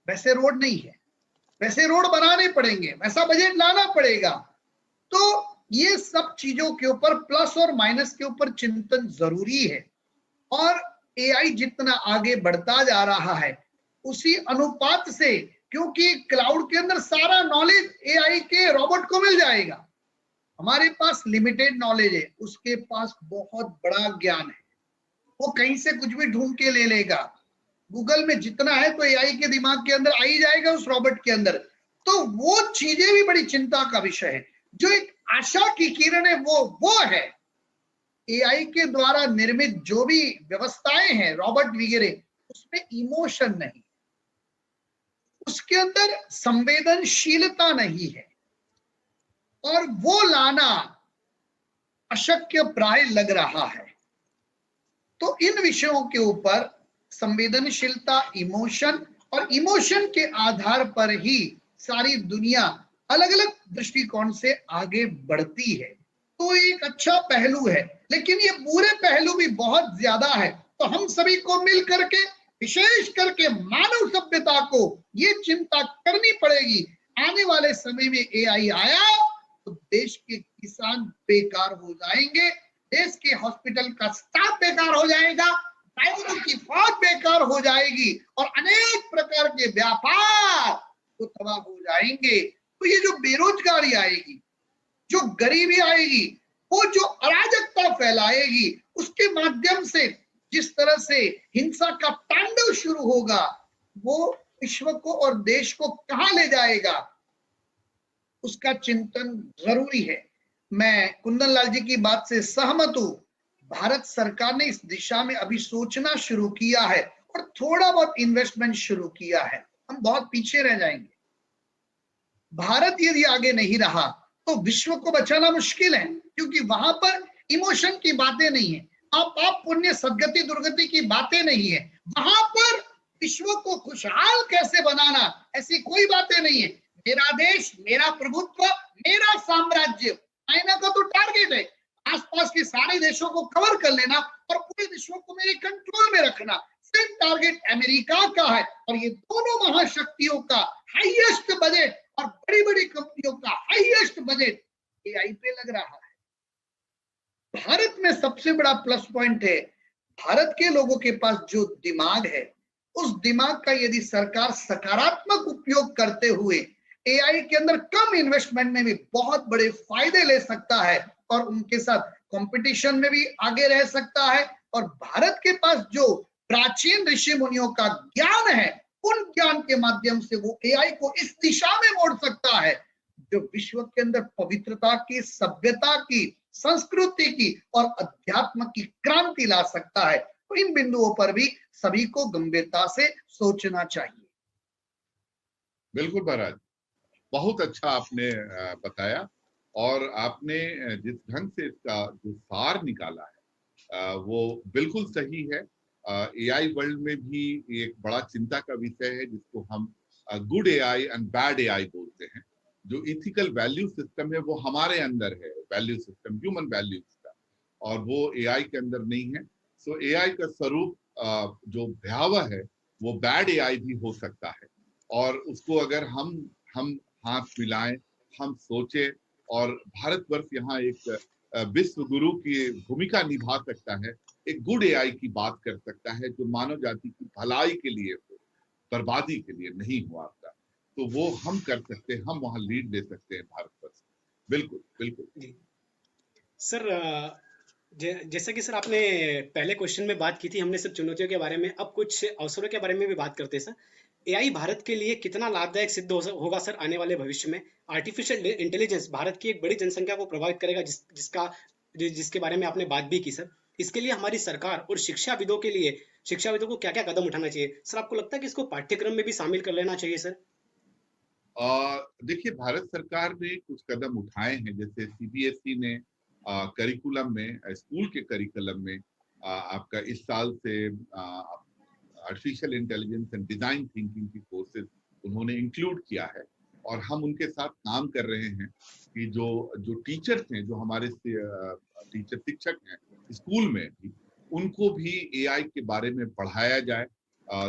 वैसे रोड नहीं है, वैसे रोड बनाने पड़ेंगे, वैसा बजट लाना पड़ेगा। तो ये सब चीजों के ऊपर, प्लस और माइनस के ऊपर चिंतन जरूरी है। और एआई जितना आगे बढ़ता जा रहा है उसी अनुपात से, क्योंकि क्लाउड के अंदर सारा नॉलेज एआई के रोबोट को मिल जाएगा। हमारे पास लिमिटेड नॉलेज है, उसके पास बहुत बड़ा ज्ञान है, वो कहीं से कुछ भी ढूंढ के ले लेगा। गूगल में जितना है तो एआई के दिमाग के अंदर आ ही जाएगा, उस रोबोट के अंदर। तो वो चीजें भी बड़ी चिंता का विषय है। जो एक आशा की किरण है वो है एआई के द्वारा निर्मित जो भी व्यवस्थाएं हैं, रोबोट वगैरह, उसमें इमोशन नहीं, उसके अंदर संवेदनशीलता नहीं है, और वो लाना अशक्य प्राय लग रहा है। तो इन विषयों के ऊपर संवेदनशीलता, इमोशन, और इमोशन के आधार पर ही सारी दुनिया अलग अलग दृष्टिकोण से आगे बढ़ती है। तो एक अच्छा पहलू है, लेकिन ये बुरे पहलू भी बहुत ज्यादा है। तो हम सभी को मिल करके, विशेष करके मानव सभ्यता को ये चिंता करनी पड़ेगी, आने वाले समय में एआई आया तो देश के किसान बेकार हो जाएंगे, देश के हॉस्पिटल का स्टाफ बेकार हो जाएगा, ड्राइवरों की फौज बेकार हो जाएगी और अनेक प्रकार के व्यापार तो तबाह हो जाएंगे। तो ये जो बेरोजगारी आएगी, जो गरीबी आएगी, वो जो अराजकता फैलाएगी, उसके माध्यम से जिस तरह से हिंसा का तांडव शुरू होगा, वो विश्व को और देश को कहां ले जाएगा, उसका चिंतन जरूरी है। मैं कुंदन लाल जी की बात से सहमत हूं। भारत सरकार ने इस दिशा में अभी सोचना शुरू किया है और थोड़ा बहुत इन्वेस्टमेंट शुरू किया है। हम बहुत पीछे रह जाएंगे। भारत यदि आगे नहीं रहा तो विश्व को बचाना मुश्किल है, क्योंकि वहां पर इमोशन की बातें नहीं है, पाप पुण्य सदगति दुर्गति की बातें नहीं है। वहां पर विश्व को खुशहाल कैसे बनाना, ऐसी कोई बातें नहीं है। मेरा देश, मेरा प्रभुत्व, मेरा साम्राज्य, चाइना का तो टारगेट है आसपास के सारे देशों को कवर कर लेना और पूरे विश्व को मेरे कंट्रोल में रखना। सेम टारगेट अमेरिका का है और ये दोनों महाशक्तियों का हाईएस्ट बजट और बड़ी बड़ी कंपनियों का हाईएस्ट बजट एआई पे लग रहा है। भारत में सबसे बड़ा प्लस पॉइंट है, भारत के लोगों के पास जो दिमाग है, उस दिमाग का यदि सरकार सकारात्मक उपयोग करते हुए एआई के अंदर कम इन्वेस्टमेंट में भी बहुत बड़े फायदे ले सकता है और उनके साथ कंपटीशन में भी आगे रह सकता है। और भारत के पास जो प्राचीन ऋषि मुनियों का ज्ञान है, उन ज्ञान के माध्यम से वो एआई को इस दिशा में मोड़ सकता है जो विश्व के अंदर पवित्रता की, सभ्यता की, संस्कृति की और अध्यात्म की क्रांति ला सकता है। तो इन बिंदुओं पर भी सभी को गंभीरता से सोचना चाहिए। बिल्कुल महाराज, बहुत अच्छा आपने बताया और आपने जिस ढंग से इसका जो सार निकाला है वो बिल्कुल सही है। एआई वर्ल्ड में भी एक बड़ा चिंता का विषय है जिसको हम good AI and bad AI बोलते हैं। जो इथिकल वैल्यू सिस्टम है वो हमारे अंदर है, वैल्यू सिस्टम, ह्यूमन वैल्यूज का, और वो एआई के अंदर नहीं है। सो एआई का स्वरूप जो भयावह है वो बैड एआई भी हो सकता है, और उसको अगर हम हाथ मिलाएं, हम सोचे, और भारतवर्ष यहाँ एक विश्व गुरु की भूमिका निभा सकता है, एक गुड एआई की बात कर सकता है जो मानव जाति की भलाई के लिए हो, बर्बादी के लिए नहीं हो आपका, तो वो हम कर सकते हैं, हम वहां लीड ले सकते हैं भारतवर्ष। बिल्कुल बिल्कुल सर। जैसा कि सर आपने पहले क्वेश्चन में बात की थी, हमने सिर्फ चुनौतियों के बारे में, अब कुछ अवसरों के बारे में भी बात करते हैं सर। एआई भारत के लिए कितना लाभदायक सिद्ध होगा सर आने वाले भविष्य में? आर्टिफिशियल इंटेलिजेंस भारत की एक बड़ी जनसंख्या को प्रभावित करेगा, जिसके बारे में आपने बात भी की सर। इसके लिए हमारी सरकार और शिक्षाविदों को क्या क्या कदम उठाना चाहिए सर? आपको लगता है कि इसको पाठ्यक्रम में भी शामिल कर लेना चाहिए सर? देखिए, भारत सरकार ने कुछ कदम उठाए हैं, जैसे सीबीएसई ने करिकुलम में, स्कूल के करिकुलम में आपका इस साल से artificial intelligence and design thinking की कोर्सेज उन्होंने इंक्लूड किया है, और हम उनके साथ काम कर रहे हैं कि जो टीचर्स हैं, जो हमारे टीचर शिक्षक हैं स्कूल में भी, उनको भी एआई के बारे में पढ़ाया जाए।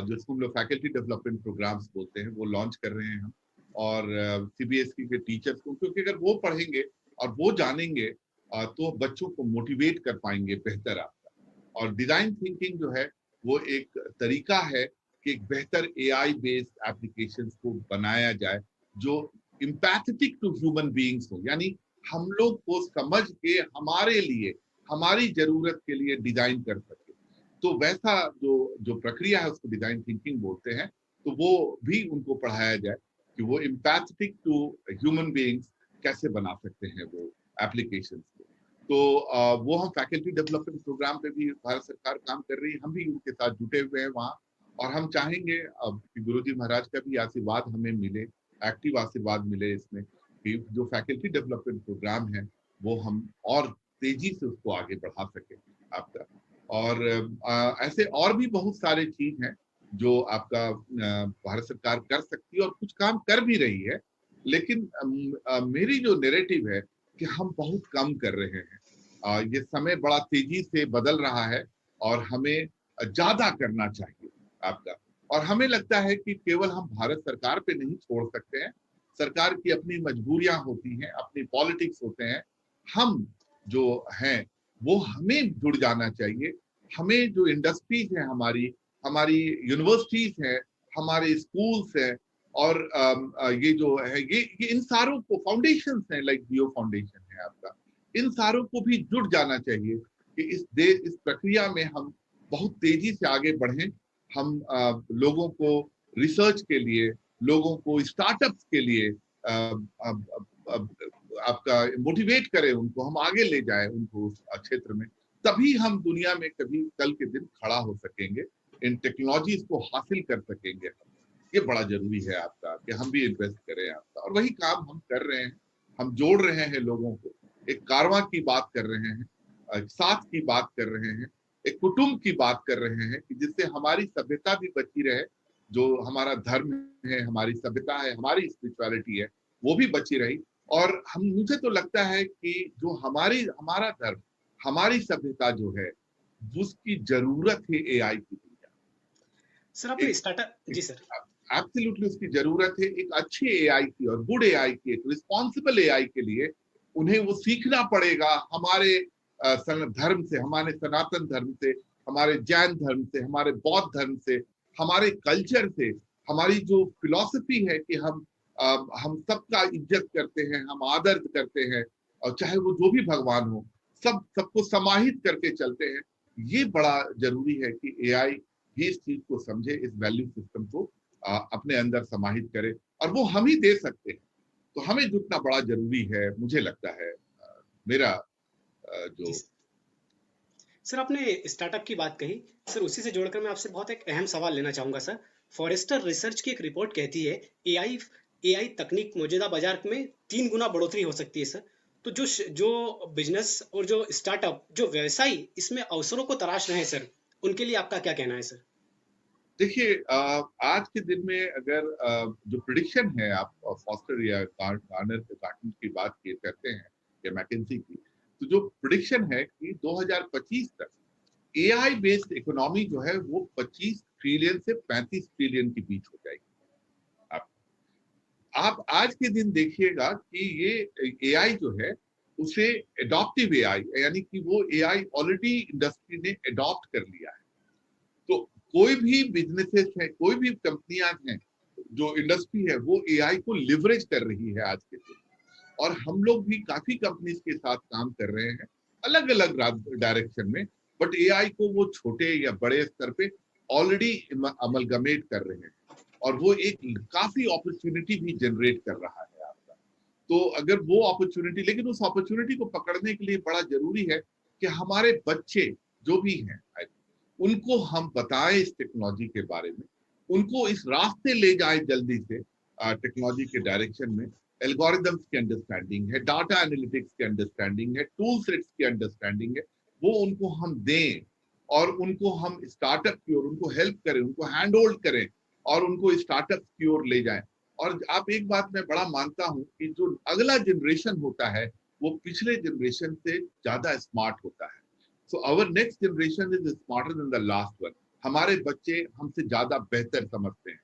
जो स्कूल फैकल्टी डेवलपमेंट प्रोग्राम्स बोलते हैं वो लॉन्च कर रहे हैं हम, और सीबीएसई के टीचर्स को, क्योंकि अगर वो पढ़ेंगे और वो जानेंगे तो बच्चों को मोटिवेट कर पाएंगे बेहतर आपका। और डिजाइन थिंकिंग जो है वो एक तरीका है कि एक बेहतर एआई बेस्ड एप्लीकेशंस को बनाया जाए जो एम्पैथेटिक टू ह्यूमन बीइंग्स हो, यानी हम लोग को समझ के हमारे लिए, हमारी जरूरत के लिए डिजाइन कर सके। तो वैसा जो प्रक्रिया है उसको डिजाइन थिंकिंग बोलते हैं। तो वो भी उनको पढ़ाया जाए कि वो एम्पैथेटिक टू ह्यूमन बीइंग्स कैसे बना सकते हैं वो एप्लीकेशंस को। तो वो हम फैकल्टी डेवलपमेंट प्रोग्राम पे भी भारत सरकार काम कर रही है, हम भी उनके साथ जुटे हुए हैं वहाँ, और हम चाहेंगे अब कि गुरुजी महाराज का भी आशीर्वाद हमें मिले, एक्टिव आशीर्वाद मिले इसमें, कि जो फैकल्टी डेवलपमेंट प्रोग्राम है वो हम और तेजी से उसको आगे बढ़ा सके आपका। और ऐसे और भी बहुत सारे चीज हैं जो आपका भारत सरकार कर सकती है और कुछ काम कर भी रही है। लेकिन मेरी जो नैरेटिव है कि हम बहुत कम कर रहे हैं। ये समय बड़ा तेजी से बदल रहा है और हमें ज्यादा करना चाहिए आपका। और हमें लगता है कि केवल हम भारत सरकार पे नहीं छोड़ सकते हैं, सरकार की अपनी मजबूरियां होती हैं, अपनी पॉलिटिक्स होते हैं। हम जो हैं वो हमें जुड़ जाना चाहिए। हमें जो इंडस्ट्रीज है, हमारी हमारी यूनिवर्सिटीज है, हमारे स्कूल्स हैं, और ये जो है ये इन सारों को फाउंडेशन है, लाइक जियो फाउंडेशन है आपका, इन सारों को भी जुड़ जाना चाहिए कि इस प्रक्रिया में हम बहुत तेजी से आगे बढ़ें। हम लोगों को रिसर्च के लिए, लोगों को स्टार्टअप्स के लिए आपका मोटिवेट करें, उनको हम आगे ले जाएं उनको उस क्षेत्र में। तभी हम दुनिया में कभी कल के दिन खड़ा हो सकेंगे, इन टेक्नोलॉजीज को हासिल कर सकेंगे। ये बड़ा जरूरी है आपका कि हम भी इन्वेस्ट करें आपका, और वही काम हम कर रहे हैं। हम जोड़ रहे हैं लोगों को, एक कारवां की बात कर रहे हैं, एक साथ की बात कर रहे हैं, एक कुटुंब की बात कर रहे हैं, कि जिससे हमारी सभ्यता भी बची रहे, जो हमारा धर्म है, हमारी सभ्यता है, हमारी स्पिरिचुअलिटी है, वो भी बची रही। और हम, मुझे तो लगता है कि जो हमारा धर्म, हमारी सभ्यता जो है, उसकी जरूरत है एआई की दुनिया। सर आपने स्टार्टअप, जी सर। एब्सोल्युटली उसकी जरूरत है एक अच्छे एआई की और गुड एआई की, एक रिस्पॉन्सिबल एआई के लिए उन्हें वो सीखना पड़ेगा हमारे धर्म से, हमारे सनातन धर्म से, हमारे जैन धर्म से, हमारे बौद्ध धर्म से, हमारे कल्चर से, हमारी जो फिलॉसफी है कि हम सबका इज्जत करते हैं, हम आदर करते हैं, और चाहे वो जो भी भगवान हो, सबको समाहित करके चलते हैं। ये बड़ा जरूरी है कि एआई ये इस चीज को समझे, इस वैल्यू सिस्टम को अपने अंदर समाहित करे, और वो हम ही दे सकते हैं। तो हमें जुटना बड़ा जरूरी है, मुझे लगता है। मेरा जो सर आपने स्टार्टअप की बात कही, सर उसी से जोड़कर मैं आपसे बहुत एक अहम सवाल लेना चाहूंगा सर। फॉरेस्टर रिसर्च की एक रिपोर्ट कहती है एआई एआई तकनीक मौजूदा बाजार में 3 गुना बढ़ोतरी हो सकती है सर। तो जो बिजनेस और जो स्टार्टअप, जो व्यवसायी इसमें अवसरों को तलाश रहे हैं सर, उनके लिए आपका क्या कहना है सर? देखिए, आज के दिन में अगर जो प्रिडिक्शन है, आप फॉस्टर या गार्नर के पैटर्न की बात करते हैं, या मैकेंजी की, तो जो प्रिडिक्शन है कि 2025 तक एआई बेस्ड इकोनॉमी जो है वो 25 ट्रिलियन से 35 ट्रिलियन के बीच हो जाएगी। आप आज के दिन देखिएगा कि ये एआई जो है उसे एडॉप्टिव एआई, यानी कि वो एआई ऑलरेडी इंडस्ट्री ने एडॉप्ट कर लिया है। तो कोई भी बिजनेसेस है, कोई भी कंपनियां हैं, जो इंडस्ट्री है, वो एआई को लिवरेज कर रही है आज के दिन। और हम लोग भी काफी कंपनीज के साथ काम कर रहे हैं, अलग अलग डायरेक्शन में, बट एआई को वो छोटे या बड़े स्तर पे ऑलरेडी अमलगमेट कर रहे हैं, और वो एक काफी अपॉर्चुनिटी भी जनरेट कर रहा है आपका। तो अगर वो अपॉर्चुनिटी, लेकिन उस अपॉर्चुनिटी को पकड़ने के लिए बड़ा जरूरी है कि हमारे बच्चे जो भी हैं, उनको हम बताएं इस टेक्नोलॉजी के बारे में, उनको इस रास्ते ले जाए जल्दी से, टेक्नोलॉजी के डायरेक्शन में। एल्गोरिदम्स की अंडरस्टैंडिंग है, डाटा एनालिटिक्स की अंडरस्टैंडिंग है, टूल सेट्स की अंडरस्टैंडिंग है, वो उनको हम दें, और उनको हम स्टार्टअप की ओर उनको हेल्प करें, उनको हैंड होल्ड करें, और उनको स्टार्टअप की ओर ले जाएं। और आप एक बात मैं बड़ा मानता हूं कि जो अगला जनरेशन होता है वो पिछले जनरेशन से ज्यादा स्मार्ट होता है। So our next generation is smarter than the last one. हमारे बच्चे हमसे ज्यादा बेहतर समझते हैं,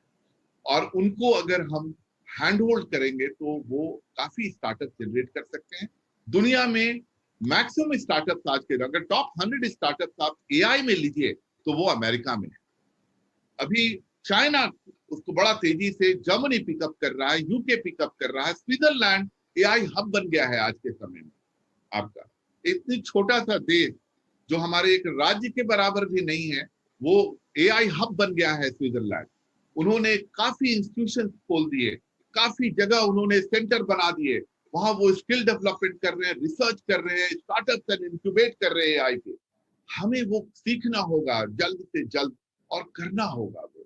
और उनको अगर हम हैंड होल्ड करेंगे तो वो काफी स्टार्टअप जनरेट कर सकते हैं। दुनिया में मैक्सिमम स्टार्टअप आज के, अगर टॉप 100 स्टार्टअप आप एआई में लीजिए तो वो अमेरिका में है। अभी चाइना उसको बड़ा तेजी से, जर्मनी पिकअप कर रहा है, यूके पिकअप कर रहा है, स्विट्जरलैंड एआई हब बन गया है आज के समय में आपका। इतनी छोटा सा देश जो हमारे एक राज्य के बराबर भी नहीं है, वो एआई हब बन गया है स्विट्जरलैंड। उन्होंने काफी इंस्टीट्यूशन खोल दिए, काफी जगह उन्होंने सेंटर बना दिए, वहां वो स्किल डेवलपमेंट कर रहे हैं, रिसर्च कर रहे हैं, स्टार्टअप इंक्यूबेट कर रहे हैं एआई पे। हमें वो सीखना होगा जल्द से जल्द, और करना होगा वो,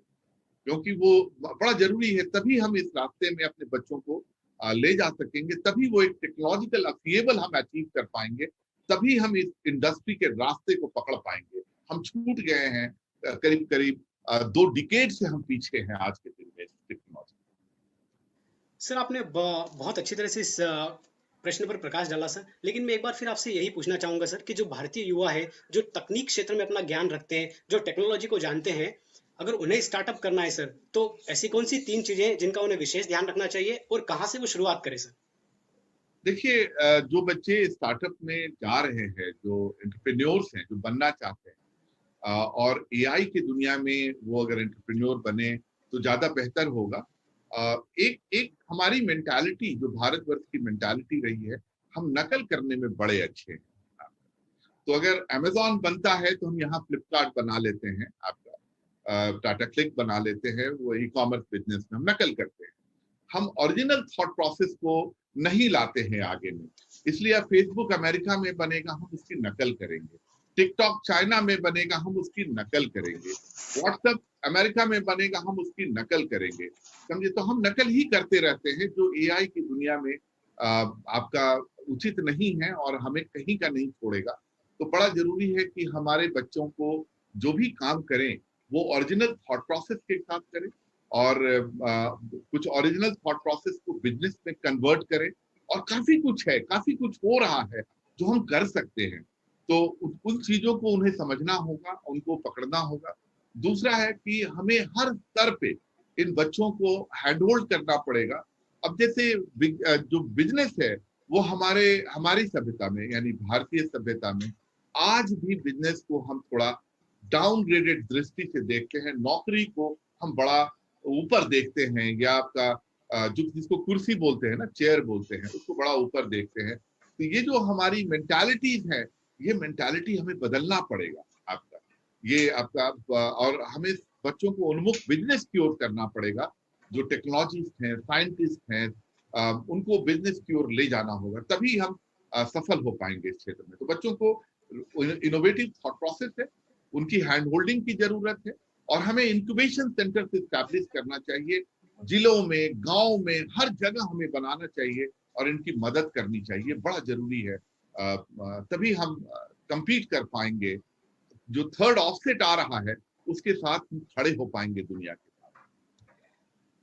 क्योंकि वो बड़ा जरूरी है। तभी हम इस रास्ते में अपने बच्चों को ले जा सकेंगे, तभी वो एक टेक्नोलॉजिकल अफिएबल हम अचीव कर पाएंगे, तभी हम इस इंडस्ट्री के रास्ते को पकड़ पाएंगे। हम छूट गए हैं, करीब करीब 2 डिकेड से हम पीछे हैं आज के दिन में टेक्नोलॉजी। सर आपने बहुत अच्छी तरह से इस प्रश्न पर प्रकाश डाला सर। लेकिन मैं एक बार फिर आपसे यही पूछना चाहूँगा सर कि जो भारतीय युवा है, जो तकनीक क्षेत्र में अपना ज्ञान रखते हैं, जो टेक्नोलॉजी को जानते हैं, अगर उन्हें स्टार्टअप करना है सर, तो ऐसी कौन-सी 3 चीज़ें हैं जिनका उन्हें विशेष ध्यान रखना चाहिए और कहाँ से वो शुरुआत करें सर? देखिए, जो बच्चे स्टार्टअप में जा रहे हैं, जो एंटरप्रेन्योर्स हैं, जो बनना चाहते हैं, और एआई की दुनिया में वो अगर एंटरप्रेन्योर बने तो ज्यादा बेहतर होगा। एक एक हमारी मेंटालिटी, जो भारतवर्ष की मेंटालिटी रही है, हम नकल करने में बड़े अच्छे हैं। तो अगर अमेज़न बनता है तो हम यहाँ फ्लिपकार्ट बना लेते हैं, आपका टाटा क्लिक बना लेते हैं, वो ई कॉमर्स बिजनेस में हम नकल करते हैं। हम ओरिजिनल थॉट प्रोसेस को नहीं लाते हैं आगे में। इसलिए फेसबुक अमेरिका में बनेगा, हम उसकी नकल करेंगे। टिकटॉक चाइना में बनेगा, हम उसकी नकल करेंगे। व्हाट्सएप अमेरिका में बनेगा, हम उसकी नकल करेंगे। समझे? तो हम नकल ही करते रहते हैं, जो एआई की दुनिया में आपका उचित नहीं है और हमें कहीं का नहीं छोड़ेगा। तो बड़ा जरूरी है कि हमारे बच्चों को जो भी काम करें वो ओरिजिनल थॉट प्रोसेस के साथ करें, और कुछ ओरिजिनल थॉट प्रोसेस को बिजनेस में कन्वर्ट करें। और काफी कुछ है, काफी कुछ हो रहा है जो हम कर सकते हैं। तो उन चीजों को उन्हें समझना होगा, उनको पकड़ना होगा। दूसरा है कि हमें हर स्तर पे इन बच्चों को हैंडहोल्ड करना पड़ेगा। अब जैसे जो बिजनेस है वो हमारी सभ्यता में, यानी भारतीय सभ्यता में, आज भी बिजनेस को हम थोड़ा डाउनग्रेडेड दृष्टि से देखते हैं। नौकरी को हम बड़ा ऊपर देखते हैं, या आपका जो जिसको कुर्सी बोलते हैं ना, चेयर बोलते हैं, उसको बड़ा ऊपर देखते हैं। तो ये जो हमारी मेंटालिटीज है, ये मेंटालिटी हमें बदलना पड़ेगा आपका। ये आपका और हमें बच्चों को उन्मुख बिजनेस की ओर करना पड़ेगा। जो टेक्नोलॉजिस्ट हैं, साइंटिस्ट हैं, उनको बिजनेस की ओर ले जाना होगा, तभी हम सफल हो पाएंगे इस क्षेत्र में। तो बच्चों को इनोवेटिव थॉट प्रोसेस है, उनकी हैंड होल्डिंग की जरूरत है, और हमें इंक्यूबेशन सेंटर स्टैब्लिश करना चाहिए। जिलों में, गांव में, हर जगह हमें बनाना चाहिए और इनकी मदद करनी चाहिए। बड़ा जरूरी है। तभी हम compete कर पाएंगे। जो थर्ड ऑफसेट आ रहा है उसके साथ हम खड़े हो पाएंगे दुनिया के।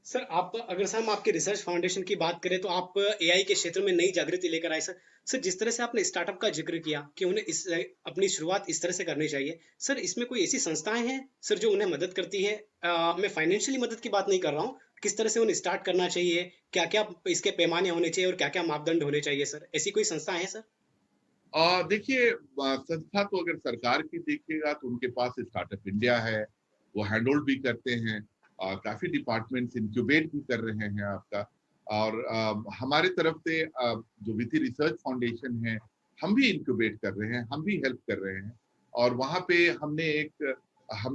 सर आप अगर सर हम आपके रिसर्च फाउंडेशन की बात करें तो आप एआई के क्षेत्र में नई जागृति लेकर आए सर। सर जिस तरह से आपने स्टार्टअप का जिक्र किया कि उन्हें इस अपनी शुरुआत इस तरह से करनी चाहिए, सर इसमें कोई ऐसी संस्थाएं हैं सर जो उन्हें मदद करती है? मैं फाइनेंशियली मदद की बात नहीं कर रहा हूँ, किस तरह से उन्हें स्टार्ट करना चाहिए, क्या क्या इसके पैमाने होने चाहिए और क्या क्या मापदंड होने चाहिए सर, ऐसी कोई संस्था है सर? देखिए, संस्था तो अगर सरकार की देखिएगा तो उनके पास स्टार्टअप इंडिया है, वो हैंडहोल्ड भी करते हैं। काफी डिपार्टमेंट्स इंक्यूबेट भी कर रहे हैं आपका। और हमारे तरफ से जो विधि रिसर्च फाउंडेशन है, हम भी इंक्यूबेट कर रहे हैं, हम भी हेल्प कर रहे हैं। और वहाँ पे हमने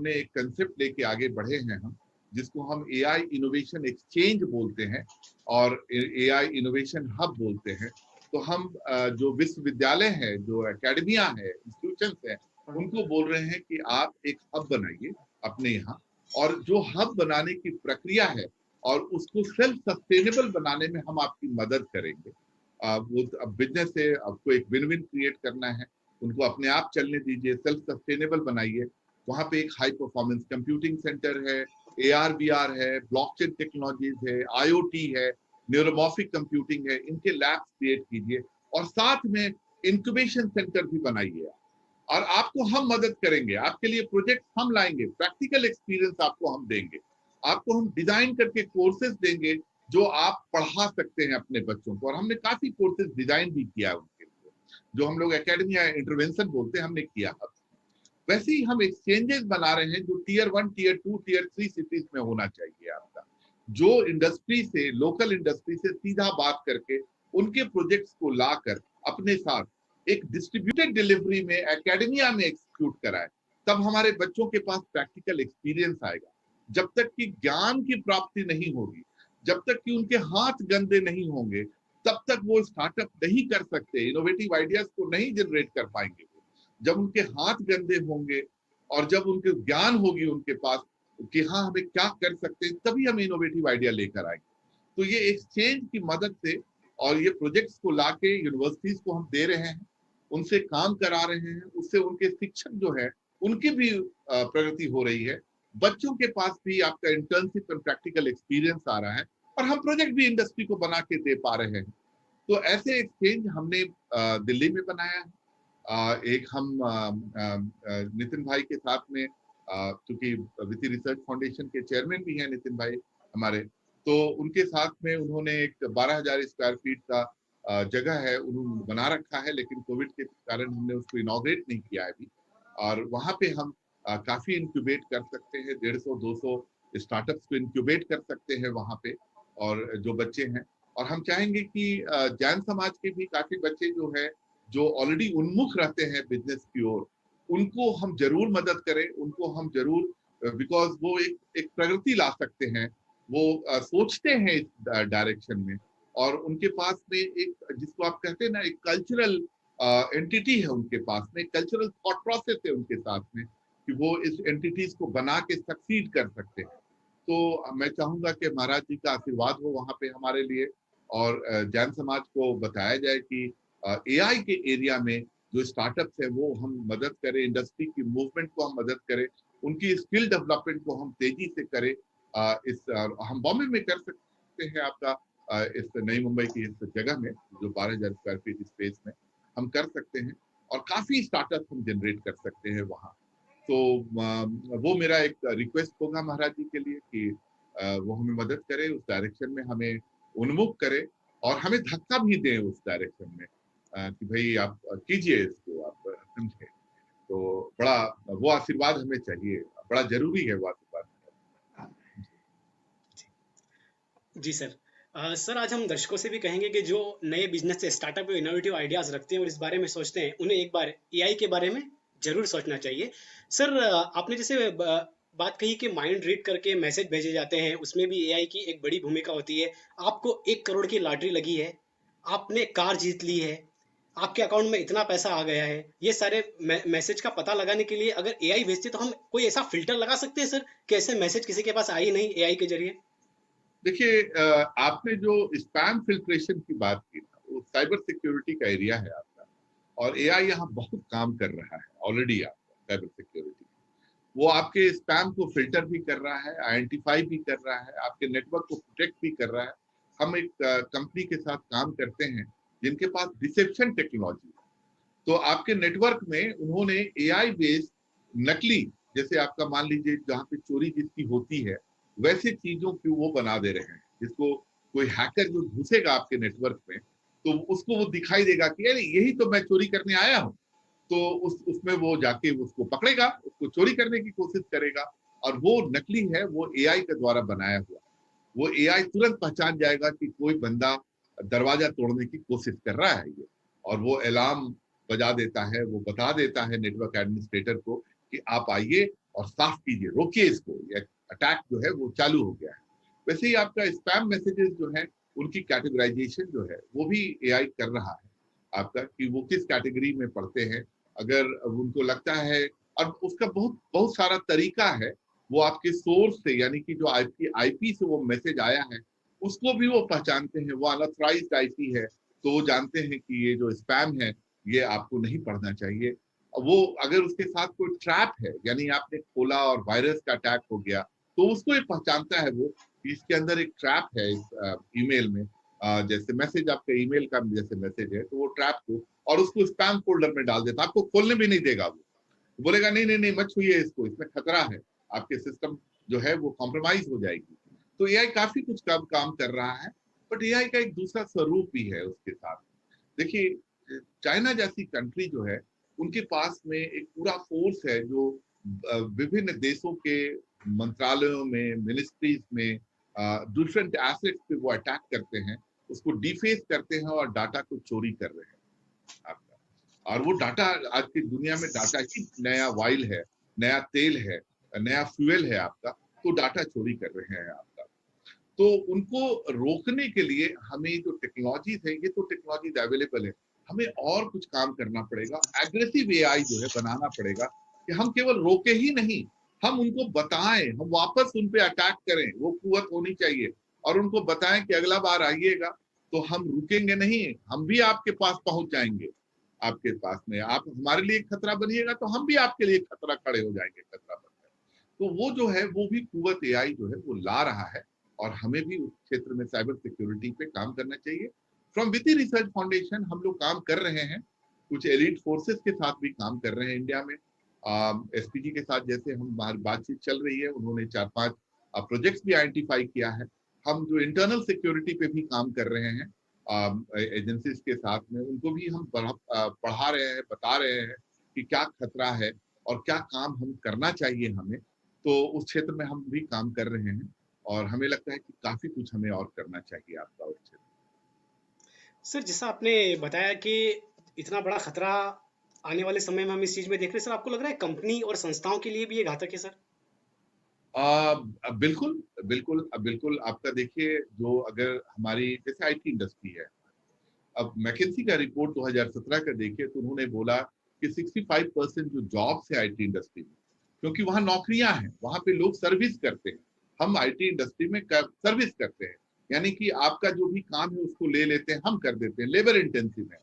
एक कंसेप्ट लेके आगे बढ़े हैं हम, जिसको हम एआई इनोवेशन एक्सचेंज बोलते हैं और एआई इनोवेशन हब बोलते हैं। तो हम जो विश्वविद्यालय है, जो एकेडमिया है, इंस्टीट्यूशंस है, उनको बोल रहे हैं कि आप एक हब बनाइए अपने यहाँ। और जो हब बनाने की प्रक्रिया है और उसको सेल्फ सस्टेनेबल बनाने में हम आपकी मदद करेंगे। वो अब बिजनेस है, आपको एक विन विन क्रिएट करना है, उनको अपने आप चलने दीजिए, सेल्फ सस्टेनेबल बनाइए। वहाँ पे एक हाई परफॉर्मेंस कंप्यूटिंग सेंटर है, AR VR है, ब्लॉकचेन टेक्नोलॉजीज है, IoT है, न्यूरोमॉर्फिक कंप्यूटिंग है, इनके लैब्स क्रिएट कीजिए। और साथ में इंक्यूबेशन सेंटर भी बनाइए। और आपको हम मदद करेंगे, आपके लिए प्रोजेक्ट हम लाएंगे, प्रैक्टिकल एक्सपीरियंस आपको हम देंगे, आपको हम डिजाइन करके कोर्सेज देंगे जो आप पढ़ा सकते हैं अपने बच्चों को। और हमने काफी कोर्सेज डिजाइन भी किया है उनके लिए, जो हम लोग एकेडमी या इंटरवेंशन बोलते हैं, हमने किया है। वैसे ही हम एक्सचेंजेस बना रहे हैं जो Tier 1, Tier 2, Tier 3 सिटीज में होना चाहिए आपका, जो इंडस्ट्री से, लोकल इंडस्ट्री से सीधा बात करके उनके प्रोजेक्ट्स को लाकर अपने साथ एक डिस्ट्रीब्यूटेड डिलीवरी में एकेडमिया में एग्जीक्यूट कराए। तब हमारे बच्चों के पास प्रैक्टिकल एक्सपीरियंस आएगा। जब तक कि ज्ञान की प्राप्ति नहीं होगी, जब तक कि उनके हाथ गंदे नहीं होंगे, तब तक वो स्टार्टअप नहीं कर सकते, इनोवेटिव आइडियाज को नहीं जनरेट कर पाएंगे। जब उनके हाथ गंदे होंगे और जब उनके ज्ञान होगी उनके पास कि हाँ हमें क्या कर सकते हैं, तभी हम इनोवेटिव आइडिया लेकर आएंगे। तो ये एक्सचेंज की मदद से और ये प्रोजेक्ट्स को लाके यूनिवर्सिटीज को हम दे रहे हैं, उनसे काम करा रहे हैं, उससे उनके शिक्षक जो है उनकी भी प्रगति हो रही है। बच्चों के पास भी आपका इंटर्नशिप और प्रैक्टिकल एक्सपीरियंस आ रहा है। और हम प्रोजेक्ट भी इंडस्ट्री को बना के दे पा रहे हैं। तो ऐसे एक्सचेंज हमने दिल्ली में बनाया है। एक हम नितिन भाई के साथ में, क्योंकि वित्तीय रिसर्च फाउंडेशन के चेयरमैन भी हैं नितिन भाई हमारे, तो उनके साथ में उन्होंने एक 12,000 स्क्वायर फीट का जगह है उन्होंने बना रखा है, लेकिन कोविड के कारण हमने उसको इनॉग्रेट नहीं किया है अभी। और वहाँ पे हम काफी इंक्यूबेट कर सकते हैं, 150-200 स्टार्टअप्स को इंक्यूबेट कर सकते हैं वहाँ पे, और जो बच्चे हैं। और हम चाहेंगे कि जैन समाज के भी काफी बच्चे जो है, जो ऑलरेडी उन्मुख रहते हैं बिजनेस की ओर, उनको हम जरूर मदद करें, उनको हम जरूर, बिकॉज वो एक प्रगति ला सकते हैं, वो सोचते हैं इस डायरेक्शन में, और उनके पास में एक, जिसको आप कहते हैं ना, एक कल्चरल एंटिटी है उनके पास में, कल्चरल थॉट प्रोसेस है उनके साथ में, कि वो इस एंटिटीज को बना के सक्सीड कर सकते हैं। तो मैं चाहूंगा कि महाराज जी का आशीर्वाद हो वहां पे हमारे लिए, और जैन समाज को बताया जाए कि एआई के एरिया में जो स्टार्टअप्स है वो हम मदद करें, इंडस्ट्री की मूवमेंट को हम मदद करें, उनकी स्किल डेवलपमेंट को हम तेजी से करें। हम बॉम्बे में कर सकते हैं आपका, इस नई मुंबई की इस जगह में जो 12,000 स्क्वायर फीट स्पेस में हम कर सकते हैं, और काफी स्टार्टअप हम जनरेट कर सकते हैं वहाँ। तो वो मेरा एक रिक्वेस्ट होगा महाराज जी के लिए कि वो हमें मदद करें, उस डायरेक्शन में हमें उन्मुख करें, और हमें धक्का भी दें उस डायरेक्शन में, कि भाई आप कीजिए इसको, आप समझे। तो बड़ा वो आशीर्वाद हमें चाहिए, बड़ा जरूरी है वो आशीर्वाद। जी सर। सर, आज हम दर्शकों से भी कहेंगे कि जो नए बिजनेस से स्टार्टअप और इनोवेटिव आइडियाज रखते हैं और इस बारे में सोचते हैं, उन्हें एक बार एआई के बारे में जरूर सोचना चाहिए। सर, आपने जैसे बात कही कि माइंड रीड करके मैसेज भेजे जाते हैं, उसमें भी एआई की एक बड़ी भूमिका होती है। आपको 1 करोड़ की लॉटरी लगी है, आपने कार जीत ली है, आपके अकाउंट में इतना पैसा आ गया है, ये सारे मैसेज का पता लगाने के लिए अगर एआई भेजते तो हम कोई ऐसा फिल्टर लगा सकते हैं सर कि ऐसे मैसेज किसी के पास आए ही नहीं एआई के जरिए? देखिए, आपने जो स्पैम फिल्ट्रेशन की बात की ना, वो साइबर सिक्योरिटी का एरिया है आपका, और एआई यहाँ बहुत काम कर रहा है ऑलरेडी आपका साइबर सिक्योरिटी। वो आपके स्पैम को फिल्टर भी कर रहा है, आइडेंटिफाई भी कर रहा है, आपके नेटवर्क को प्रोटेक्ट भी कर रहा है। हम एक कंपनी के साथ काम करते हैं जिनके पास डिसेप्शन टेक्नोलॉजी है। तो आपके नेटवर्क में उन्होंने एआई बेस्ड नकली, जैसे आपका मान लीजिए जहाँ पे चोरी जिसकी होती है, वैसे चीजों की वो बना दे रहे हैं, जिसको कोई हैकर जो घुसेगा आपके नेटवर्क में, तो उसको वो दिखाई देगा कि अरे यही तो मैं चोरी करने आया हूँ। तो उसमें वो जाके उसको पकड़ेगा, उसको चोरी करने की कोशिश करेगा, और वो नकली है, वो एआई के द्वारा बनाया हुआ। वो एआई तुरंत पहचान जाएगा कि कोई बंदा दरवाजा तोड़ने की कोशिश कर रहा है ये, और वो अलार्म बजा देता है, वो बता देता है नेटवर्क एडमिनिस्ट्रेटर को कि आप आइए और साफ कीजिए, रोकिए इसको, ये अटैक जो है वो चालू हो गया है। वैसे ही आपका स्पैम मैसेजेस जो है, उनकी कैटेगराइजेशन जो है वो भी एआई कर रहा है आपका, कि वो किस कैटेगरी में पढ़ते हैं। अगर उनको लगता है, और उसका बहुत बहुत सारा तरीका है, वो आपके सोर्स से, यानी कि जो आईपी से वो मैसेज आया है उसको भी वो पहचानते हैं, वो अनऑथराइज्ड आईपी है, तो वो जानते हैं कि ये जो स्पैम है ये आपको नहीं पढ़ना चाहिए। वो अगर उसके साथ कोई ट्रैप है, यानी आपने खोला और वायरस का अटैक हो गया, तो उसको ये पहचानता है वो कि इसके अंदर एक ट्रैप है इस ईमेल में। जैसे मैसेज आपका ईमेल का जैसे मैसेज है, तो वो ट्रैप को और उसको स्पैम फोल्डर में डाल देता, आपको खोलने भी नहीं देगा। वो बोलेगा नहीं नहीं नहीं मत छूइए इसको, इसमें खतरा है, आपके सिस्टम जो है वो कॉम्प्रोमाइज हो जाएगी। तो एआई काफी कुछ काम कर रहा है, बट एआई का एक दूसरा स्वरूप भी है उसके साथ। देखिए, चाइना जैसी कंट्री जो है, उनके पास में एक पूरा फोर्स है जो विभिन्न देशों के मंत्रालयों में, मिनिस्ट्रीज में डिफरेंट एसेट्स पे वो अटैक करते हैं, उसको डिफेस करते हैं और डाटा को चोरी कर रहे हैं आपका। और वो डाटा आज की दुनिया में डाटा ही नया वाइल है, नया तेल है, नया फ्यूल है आपका, तो डाटा चोरी कर रहे हैं आपका। तो उनको रोकने के लिए हमें जो टेक्नोलॉजीज है, ये तो टेक्नोलॉजीज अवेलेबल है, हमें और कुछ काम करना पड़ेगा, एग्रेसिव एआई जो है बनाना पड़ेगा, कि हम केवल रोके ही नहीं, हम उनको बताएं, हम वापस उन पे अटैक करें, वो कुव्वत होनी चाहिए, और उनको बताएं कि अगला बार आइएगा तो हम रुकेंगे नहीं, हम भी आपके पास पहुंच जाएंगे। आपके पास में आप हमारे लिए खतरा बनिएगा तो हम भी आपके लिए खतरा खड़े हो जाएंगे, खतरा बनकर। तो वो जो है वो भी कुव्वत एआई जो है वो ला रहा है, और हमें भी उस क्षेत्र में साइबर सिक्योरिटी पे काम करना चाहिए। फ्रॉम विति रिसर्च फाउंडेशन हम लोग काम कर रहे हैं, कुछ एलिट फोर्सेस के साथ भी काम कर रहे हैं इंडिया में। एसपीजी के साथ जैसे हमारी बातचीत चल रही है, उन्होंने 4-5 प्रोजेक्ट्स भी आइडेंटिफाई किया है। हम जो इंटरनल सिक्योरिटी पे भी काम कर रहे हैं एजेंसीज के साथ में, उनको भी हम पढ़ा रहे हैं, बता रहे हैं कि क्या खतरा है और क्या काम हम करना चाहिए हमें। तो उस क्षेत्र में हम भी काम कर रहे हैं और हमें लगता है कि काफी कुछ हमें और करना चाहिए आपका उस क्षेत्र। सर जैसा आपने बताया कि इतना बड़ा खतरा आने वाले समय में हम इस चीज में देख रहे हैं, सर आपको लग रहा है कंपनी और संस्थाओं के लिए भी ये घातक है सर? बिल्कुल बिल्कुल बिल्कुल। आपका देखिए, जो अगर हमारी जैसे आईटी इंडस्ट्री है, अब मैकेंसी का रिपोर्ट 2017 का देखिए तो उन्होंने बोला कि 65% जो जॉब्स है आईटी इंडस्ट्री में, क्योंकि वहां नौकरियां हैं, वहां पे लोग सर्विस करते हैं। हम आईटी इंडस्ट्री में सर्विस करते हैं, यानी कि आपका जो भी काम है उसको ले लेते हैं, हम कर देते हैं, लेबर इंटेंसिव है,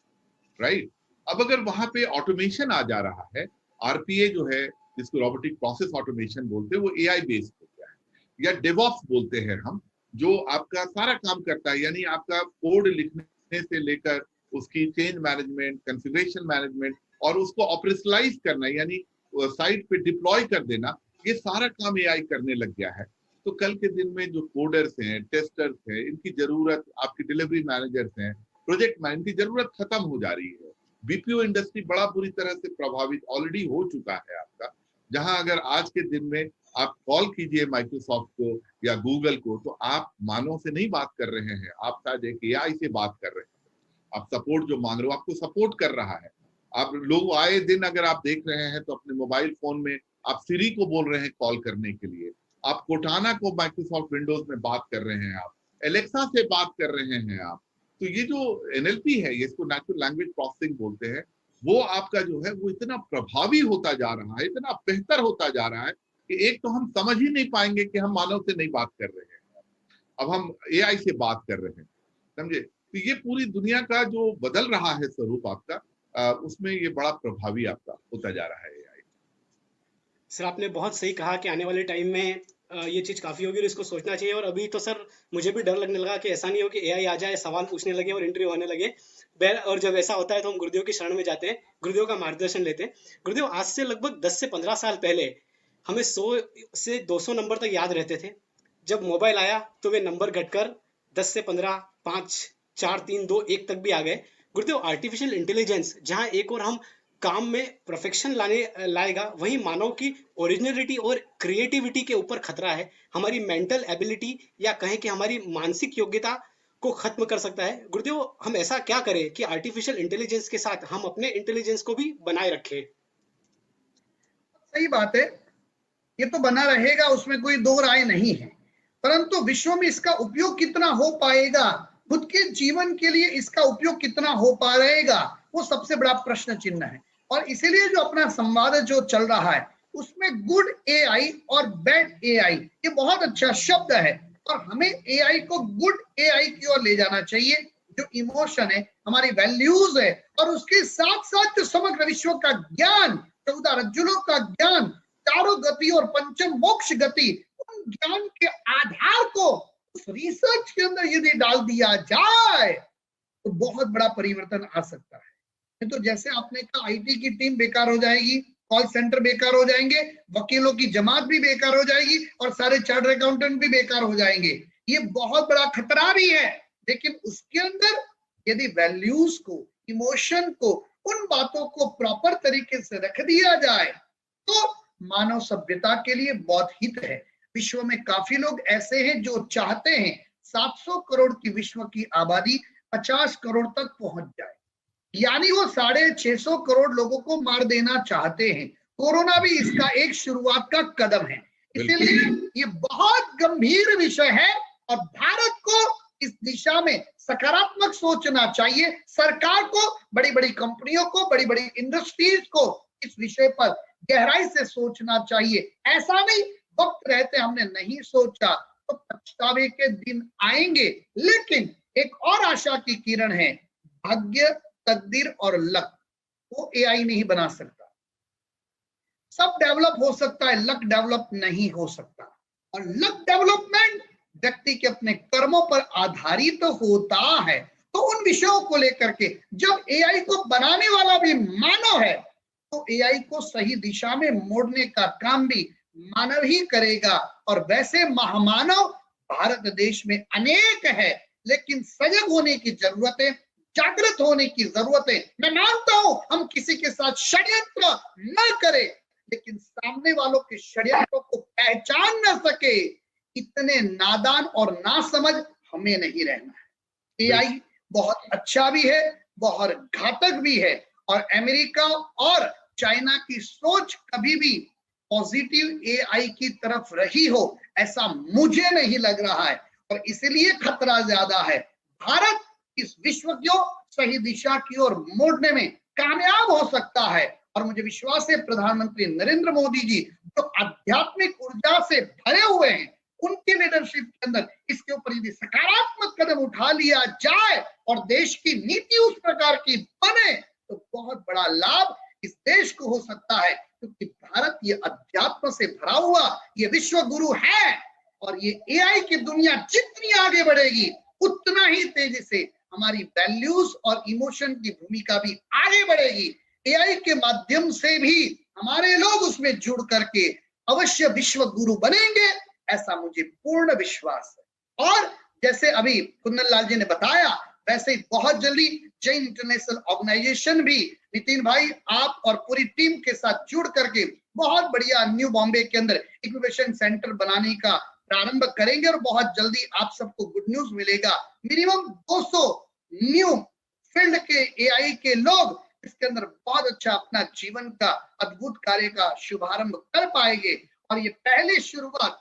राइट। अब अगर वहां पे ऑटोमेशन आ जा रहा है, आरपीए जो है जिसको रोबोटिक प्रोसेस ऑटोमेशन बोलते हैं, वो एआई बेस्ड हो गया है, या डेवऑप्स बोलते हैं हम, जो आपका सारा काम करता है, यानी आपका कोड लिखने से लेकर उसकी चेंज मैनेजमेंट, कॉन्फ़िगरेशन मैनेजमेंट और उसको ऑपरेशनलाइज करना, यानी साइट पे डिप्लॉय कर देना, ये सारा काम एआई करने लग गया है। तो कल के दिन में जो कोडर्स हैं, टेस्टर्स हैं, इनकी जरूरत, आपकी डिलीवरी मैनेजर्स हैं, प्रोजेक्ट मैनेजर की जरूरत खत्म हो जा रही है। बीपीओ इंडस्ट्री बड़ा बुरी तरह से प्रभावित ऑलरेडी हो चुका है आपका, जहां अगर आज के दिन में आप कॉल कीजिए माइक्रोसॉफ्ट को या गूगल को, तो आप मानव से नहीं बात कर रहे हैं, आप शायद एक एआई से बात कर रहे हैं। आप सपोर्ट जो मांग रहे हो, आपको सपोर्ट कर रहा है। आप लोग आए दिन अगर आप देख रहे हैं तो अपने मोबाइल फोन में आप सिरी को बोल रहे हैं कॉल करने के लिए, आप कोटाना को माइक्रोसॉफ्ट विंडोज में बात कर रहे हैं, आप एलेक्सा से बात कर रहे हैं आप। तो ये जो एनएलपी है, ये इसको नेचुरल लैंग्वेज प्रोसेसिंग बोलते हैं, वो आपका जो है वो इतना प्रभावी होता जा रहा है, इतना बेहतर होता जा रहा है कि एक तो हम समझ ही नहीं पाएंगे कि हम मानव से नहीं बात कर रहे हैं, अब हम एआई से बात कर रहे हैं, समझे। तो ये पूरी दुनिया का जो बदल रहा है स्वरूप आपका, उसमें ये बड़ा प्रभावी आपका होता जा रहा है एआई। सर आपने बहुत सही कहा कि आने वाले टाइम में ये चीज़ काफ़ी होगी और इसको सोचना चाहिए। और अभी तो सर मुझे भी डर लगने लगा कि ऐसा नहीं हो कि एआई आ जाए, सवाल पूछने लगे और इंटरव्यू होने लगे। और जब ऐसा होता है तो हम गुरुदेव की शरण में जाते हैं, गुरुदेव का मार्गदर्शन लेते हैं। गुरुदेव आज से लगभग 10 से 15 साल पहले हमें 100 से 200 नंबर तक याद रहते थे। जब मोबाइल आया तो वे नंबर घटकर 10 से 15, 5, 4, 3, 2, 1 तक भी आ गए। गुरुदेव आर्टिफिशियल इंटेलिजेंस जहां एक और हम काम में परफेक्शन लाएगा, वहीं मानव की ओरिजिनलिटी और क्रिएटिविटी के ऊपर खतरा है। हमारी मेंटल एबिलिटी या कहें कि हमारी मानसिक योग्यता को खत्म कर सकता है। गुरुदेव हम ऐसा क्या करें कि आर्टिफिशियल इंटेलिजेंस के साथ हम अपने इंटेलिजेंस को भी बनाए रखें? सही बात है, ये तो बना रहेगा, उसमें कोई दो राय नहीं है, परंतु विश्व में इसका उपयोग कितना हो पाएगा, खुद के जीवन के लिए इसका उपयोग कितना हो पाएगा, वो सबसे बड़ा प्रश्न चिन्ह है। और इसीलिए जो अपना संवाद जो चल रहा है उसमें गुड एआई और बैड एआई, ये बहुत अच्छा शब्द है और हमें एआई को गुड एआई की ओर ले जाना चाहिए। जो इमोशन है, हमारी वैल्यूज है, और उसके साथ साथ जो समग्र विश्व का ज्ञान, 14 रज्जुलों का ज्ञान, चारों गति और पंचम मोक्ष गति, उन ज्ञान के आधार को उस रिसर्च के अंदर यदि डाल दिया जाए तो बहुत बड़ा परिवर्तन आ सकता है। तो जैसे आपने कहा, आईटी की टीम बेकार हो जाएगी, कॉल सेंटर बेकार हो जाएंगे, वकीलों की जमात भी बेकार हो जाएगी और सारे चार्टर्ड अकाउंटेंट भी बेकार हो जाएंगे। ये बहुत बड़ा खतरा भी है। लेकिन उसके अंदर यदि वैल्यूज को, इमोशन को, उन बातों को प्रॉपर तरीके से रख दिया जाए तो मानव सभ्यता के लिए बहुत हित है। विश्व में काफी लोग ऐसे हैं जो चाहते हैं 700 करोड़ की विश्व की आबादी 50 करोड़ तक पहुंच जाए, यानी वो 650 करोड़ लोगों को मार देना चाहते हैं। कोरोना भी इसका एक शुरुआत का कदम है। इसलिए ये बहुत गंभीर विषय है और भारत को इस दिशा में सकारात्मक सोचना चाहिए। सरकार को, बड़ी बड़ी कंपनियों को, बड़ी बड़ी इंडस्ट्रीज को इस विषय पर गहराई से सोचना चाहिए। ऐसा नहीं वक्त रहते हमने नहीं सोचा तो पछतावे के दिन आएंगे। लेकिन एक और आशा की किरण है, भाग्य, तकदीर और लक वो एआई नहीं बना सकता। सब डेवलप हो सकता है, लक डेवलप नहीं हो सकता। और लक डेवलपमेंट व्यक्ति के अपने कर्मों पर आधारित तो होता है। तो उन विषयों को लेकर के जब एआई को बनाने वाला भी मानव है, तो एआई को सही दिशा में मोड़ने का काम भी मानव ही करेगा। और वैसे महामानव भारत देश में अनेक है, लेकिन सजग होने की जरूरत है, जागृत होने की जरूरत है। मैं मानता हूं हम किसी के साथ षड्यंत्र न करें, लेकिन सामने वालों के षड्यंत्रों को पहचान न सके, इतने नादान और नासमझ हमें नहीं रहना है। एआई बहुत अच्छा भी है, बहुत घातक भी है, और अमेरिका और चाइना की सोच कभी भी पॉजिटिव एआई की तरफ रही हो ऐसा मुझे नहीं लग रहा है, और इसलिए खतरा ज्यादा है। भारत इस विश्व को सही दिशा की ओर मोड़ने में कामयाब हो सकता है, और मुझे विश्वास है प्रधानमंत्री नरेंद्र मोदी जी जो आध्यात्मिक ऊर्जा से भरे हुए हैं, उनकी लीडरशिप के अंदर इसके ऊपर यदि सकारात्मक कदम उठा लिया जाए और देश की नीति उस प्रकार की बने, तो बहुत बड़ा लाभ इस देश को हो सकता है, क्योंकि भारत ये अध्यात्म से भरा हुआ ये विश्व गुरु है। और ये एआई की दुनिया जितनी आगे बढ़ेगी, उतना ही तेजी से हमारी वैल्यूज और इमोशन की भूमिका भी आगे बढ़ेगी। एआई के माध्यम से भी हमारे लोग उसमें जुड़ करके अवश्य विश्व गुरु बनेंगे, ऐसा मुझे पूर्ण विश्वास है। और जैसे अभी कुंदन लाल जी ने बताया, वैसे ही बहुत जल्दी जैन इंटरनेशनल ऑर्गेनाइजेशन भी नितिन भाई आप और पूरी टीम के साथ जुड़ करके बहुत बढ़िया न्यू बॉम्बे के अंदर इंक्यूबेशन सेंटर बनाने का प्रारंभ करेंगे, और बहुत जल्दी आप सबको गुड न्यूज मिलेगा। मिनिमम 200 न्यू फील्ड के एआई के लोग इसके अंदर बहुत अच्छा अपना जीवन का अद्भुत कार्य का शुभारंभ कर पाएंगे। और ये पहले शुरुआत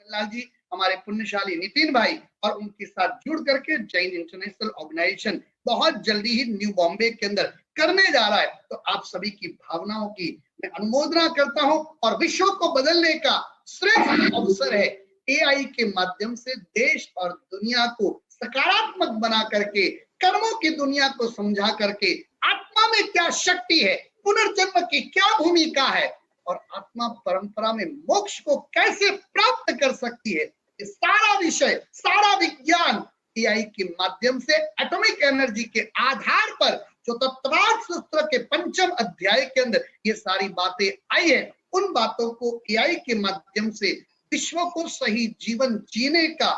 लाल जी, हमारे पुण्यशाली नितिन भाई और उनके साथ जुड़ करके जैन इंटरनेशनल ऑर्गेनाइजेशन बहुत जल्दी ही न्यू बॉम्बे के अंदर करने जा रहा है। तो आप सभी की भावनाओं की मैं अनुमोदना करता हूं, और विश्व को बदलने का श्रेष्ठ अवसर है। एआई के माध्यम से देश और दुनिया को सकारात्मक बना करके, कर्मों की दुनिया को समझा करके, आत्मा में क्या शक्ति है, पुनर्जन्म की क्या भूमिका है, और आत्मा परंपरा में मोक्ष को कैसे प्राप्त कर सकती है, ये सारा विषय, सारा विज्ञान एआई के माध्यम से एटॉमिक एनर्जी के आधार पर जो तत्ववाद सूत्र के 5वें अध्याय के अंदर ये सारी बातें आई है, उन बातों को एआई के माध्यम से विश्व को सही जीवन जीने का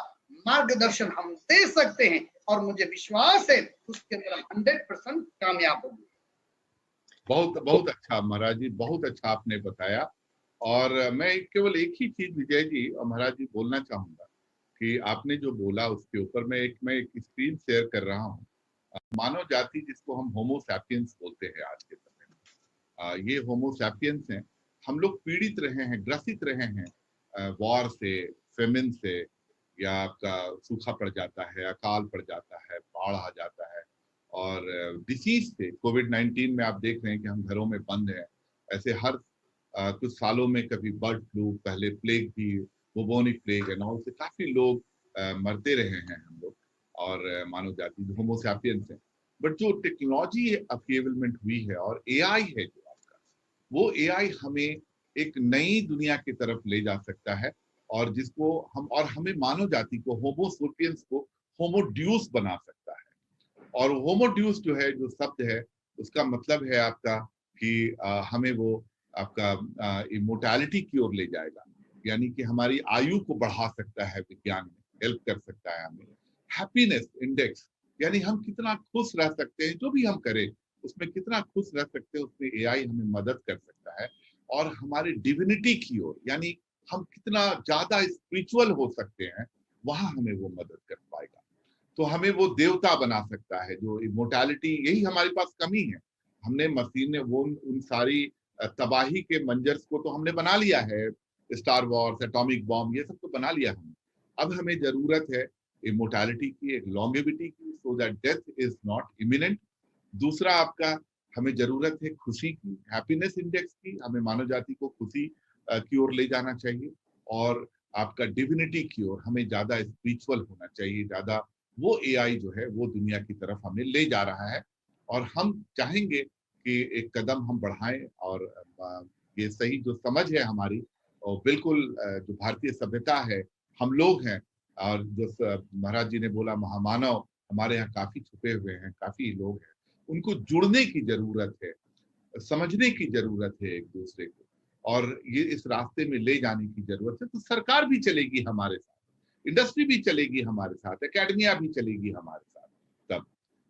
मार्गदर्शन हम दे सकते हैं, और मुझे विश्वास है उसके अंदर 100% कामयाब होंगे। बहुत बहुत अच्छा महाराज जी, बहुत अच्छा आपने बताया। और मैं केवल एक ही चीज विजय जी और महाराज जी बोलना चाहूंगा कि आपने जो बोला उसके ऊपर मैं एक स्क्रीन शेयर कर रहा हूँ। मानव जाति जिसको हम होमो सैपियंस बोलते हैं आज के समय में, ये होमो सैपियंस हैं। हम लोग पीड़ित रहे हैं, ग्रसित रहे हैं वॉर से, फेमिन से, या आपका सूखा पड़ जाता है, अकाल पड़ जाता है, बाढ़ आ जाता है, और डिसीज से, कोविड-19 में आप देख रहे हैं कि हम घरों में बंद हैं। ऐसे हर कुछ सालों में कभी बर्ड फ्लू, पहले प्लेग भी, बुबोनिक प्लेग एंड ऑल से काफी लोग मरते रहे हैं हम लोग, और मानव जाति जो होमो सैपियंस है। बट जो टेक्नोलॉजी अवेलेबल हुई है और एआई है जो आपका, वो एआई हमें एक नई दुनिया की तरफ ले जा सकता है, और जिसको हम, और हमें मानव जाति को, होमो सैपियंस को होमो ड्यूस बना सकता है। और होमो ड्यूस जो है, जो शब्द है, उसका मतलब है आपका कि हमें वो आपका इमोर्टैलिटी की ओर ले जाएगा, यानी कि हमारी आयु को बढ़ा सकता है, विज्ञान में हेल्प कर सकता है हमें। हैप्पीनेस इंडेक्स, यानी हम कितना खुश रह सकते हैं, जो भी हम करें उसमें कितना खुश रह सकते हैं, उसमें एआई हमें मदद कर सकता है। और हमारी डिविनिटी की ओर, यानी हम कितना ज्यादा स्पिरिचुअल हो सकते हैं, वहां हमें वो मदद कर पाएगा। तो हमें वो देवता बना सकता है, जो इमोर्टैलिटी, यही हमारे पास कमी है। हमने मशीन ने वो उन सारी तबाही के मंजर्स को तो हमने बना लिया है, स्टार वॉर्स, एटॉमिक बॉम्ब, ये सब तो बना लिया हमने। अब हमें जरूरत है इमोर्टैलिटी की, एक लॉन्गेविटी की, so that death is not imminent. दूसरा आपका हमें जरूरत है खुशी की, हैप्पीनेस इंडेक्स की, हमें मानव जाति को खुशी की ओर ले जाना चाहिए। और आपका डिविनिटी की ओर हमें ज्यादा स्पिरिचुअल होना चाहिए, ज्यादा वो एआई जो है वो दुनिया की तरफ हमें ले जा रहा है। और हम चाहेंगे कि एक कदम हम बढ़ाएं, और ये सही जो समझ है हमारी, और बिल्कुल जो भारतीय सभ्यता है, हम लोग हैं, और जो महाराज जी ने बोला महामानव, हमारे यहाँ काफी छुपे हुए हैं, काफी लोग हैं, उनको जुड़ने की जरूरत है, समझने की जरूरत है एक दूसरे को, और ये इस रास्ते में ले जाने की जरूरत है। तो सरकार भी चलेगी हमारे साथ, इंडस्ट्री भी चलेगी हमारे साथ, एकेडमिया भी चलेगी हमारे साथ तब।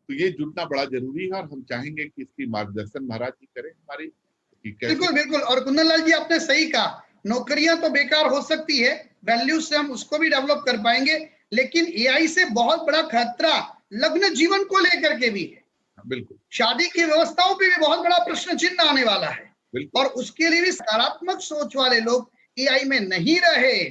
तो ये जुटना बड़ा जरूरी है, और हम चाहेंगे कि इसकी मार्गदर्शन महाराज जी करें हमारी कि कैसे। बिल्कुल बिल्कुल, और कुंदन लाल जी आपने सही कहा, नौकरियां तो बेकार हो सकती है, वैल्यूज से हम उसको भी डेवलप कर पाएंगे, लेकिन एआई से बहुत बड़ा खतरा लग्न जीवन को लेकर के भी है। बिल्कुल, शादी की व्यवस्थाओं पे भी बहुत बड़ा प्रश्न चिन्ह आने वाला है, बिल्कुल, और उसके लिए भी सकारात्मक सोच वाले लोग एआई में नहीं रहे,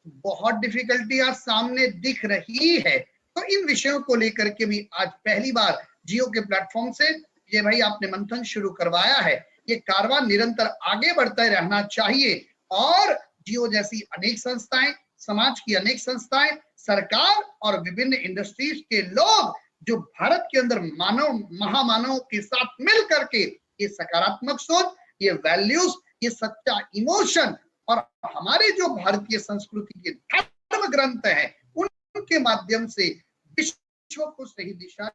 बहुत डिफिकल्टियां सामने दिख रही है। तो इन विषयों को लेकर के भी आज पहली बार जियो के प्लेटफॉर्म से ये भाई आपने मंथन शुरू करवाया है। ये कारवां निरंतर आगे बढ़ता रहना चाहिए, और जियो जैसी अनेक संस्थाएं, समाज की अनेक संस्थाएं, सरकार और विभिन्न इंडस्ट्रीज के लोग जो भारत के अंदर मानव महामानव के साथ मिल करके ये सकारात्मक सोच, ये वैल्यूज, ये सच्चा इमोशन और हमारे जो भारतीय संस्कृति के धर्म ग्रंथ हैं उनके माध्यम से विश्व को सही दिशा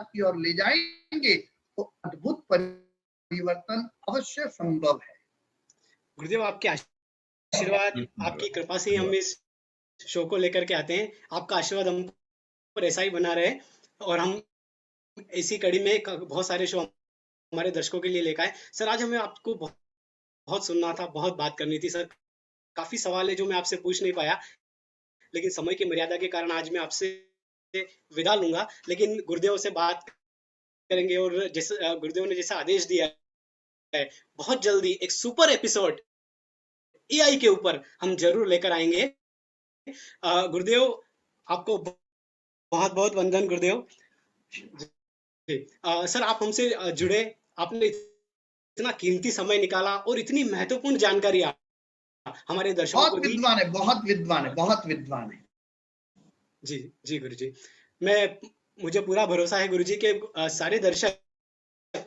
की ओर ले जाएंगे तो अद्भुत परिवर्तन अवश्य संभव है। गुरुदेव, आपके आशीर्वाद, आपकी कृपा से ही हम इस शो को लेकर के आते हैं। आपका आशीर्वाद हम पर ऐसा ही बना रहे, और हम इसी कड़ी में बहुत सारे शो हमारे दर्शकों के लिए लेकर आए। सर, आज हमें आपको बहुत सुनना था, बहुत बात करनी थी सर। काफी सवाल है जो मैं आपसे पूछ नहीं पाया, लेकिन समय की मर्यादा के कारण आज मैं आपसे विदा लूंगा, लेकिन गुरुदेव से बात करेंगे, और जैसे गुरुदेव ने जैसा आदेश दिया है, बहुत जल्दी एक सुपर एपिसोड एआई के ऊपर हम जरूर लेकर आएंगे। गुरुदेव, आपको बहुत बहुत वंदन गुरुदेव। सर, आप हमसे जुड़े, आपने इतना कीमती समय निकाला और इतनी महत्वपूर्ण जानकारी हमारे दर्शकों को बहुत दी। विद्वान है, बहुत विद्वान है, बहुत विद्वान है। जी जी गुरु जी, मुझे पूरा भरोसा है गुरु जी के सारे दर्शक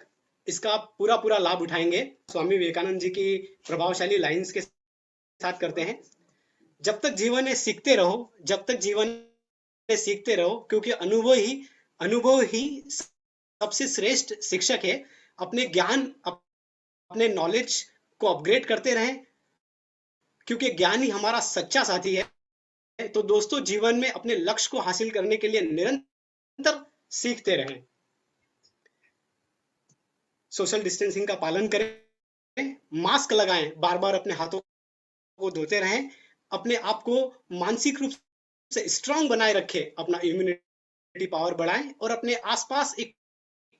इसका पूरा पूरा लाभ उठाएंगे। स्वामी विवेकानंद जी की प्रभावशाली लाइंस के साथ करते हैं, जब तक जीवन है सीखते रहो, जब तक जीवन है सीखते रहो, क्योंकि अनुभव ही सबसे श्रेष्ठ शिक्षक है। अपने ज्ञान, अपने नॉलेज को अपग्रेड करते रहें, क्योंकि ज्ञान ही हमारा सच्चा साथी है। तो दोस्तों, जीवन में अपने लक्ष्य को हासिल करने के लिए निरंतर सीखते रहें। सोशल डिस्टेंसिंग का पालन करें, मास्क लगाएं, बार बार अपने हाथों को धोते रहें, अपने आप को मानसिक रूप से स्ट्रांग बनाए रखें, अपना इम्यूनिटी पावर बढ़ाएं, और अपने आसपास एक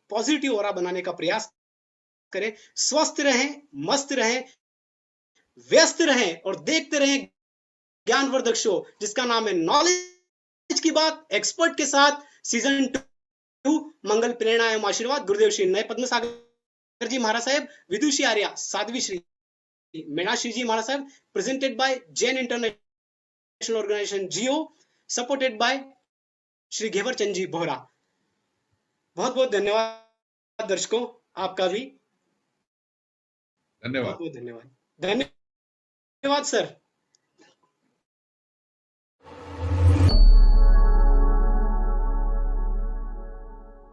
पॉजिटिव ऑरा बनाने का प्रयास करें। स्वस्थ रहें, मस्त रहें, व्यस्त रहें, और देखते रहें ज्ञानवर्धक शो जिसका नाम है नॉलेज की बात, एक्सपर्ट के साथ, सीजन 2, मंगल, प्रेरणा एवं आशीर्वाद। गुरुदेव श्री नए पद्म सागर जी महाराज साहेब, विदुषी आर्या साध्वी Shri Meenakshi ji Maharaj Saheb, presented by Jain international organisation JIO, supported by Shri Ghevar Chand ji Bohra. बहुत बहुत धन्यवाद दर्शकों, आपका भी धन्यवाद। बहुत बहुत धन्यवाद। धन्यवाद सर।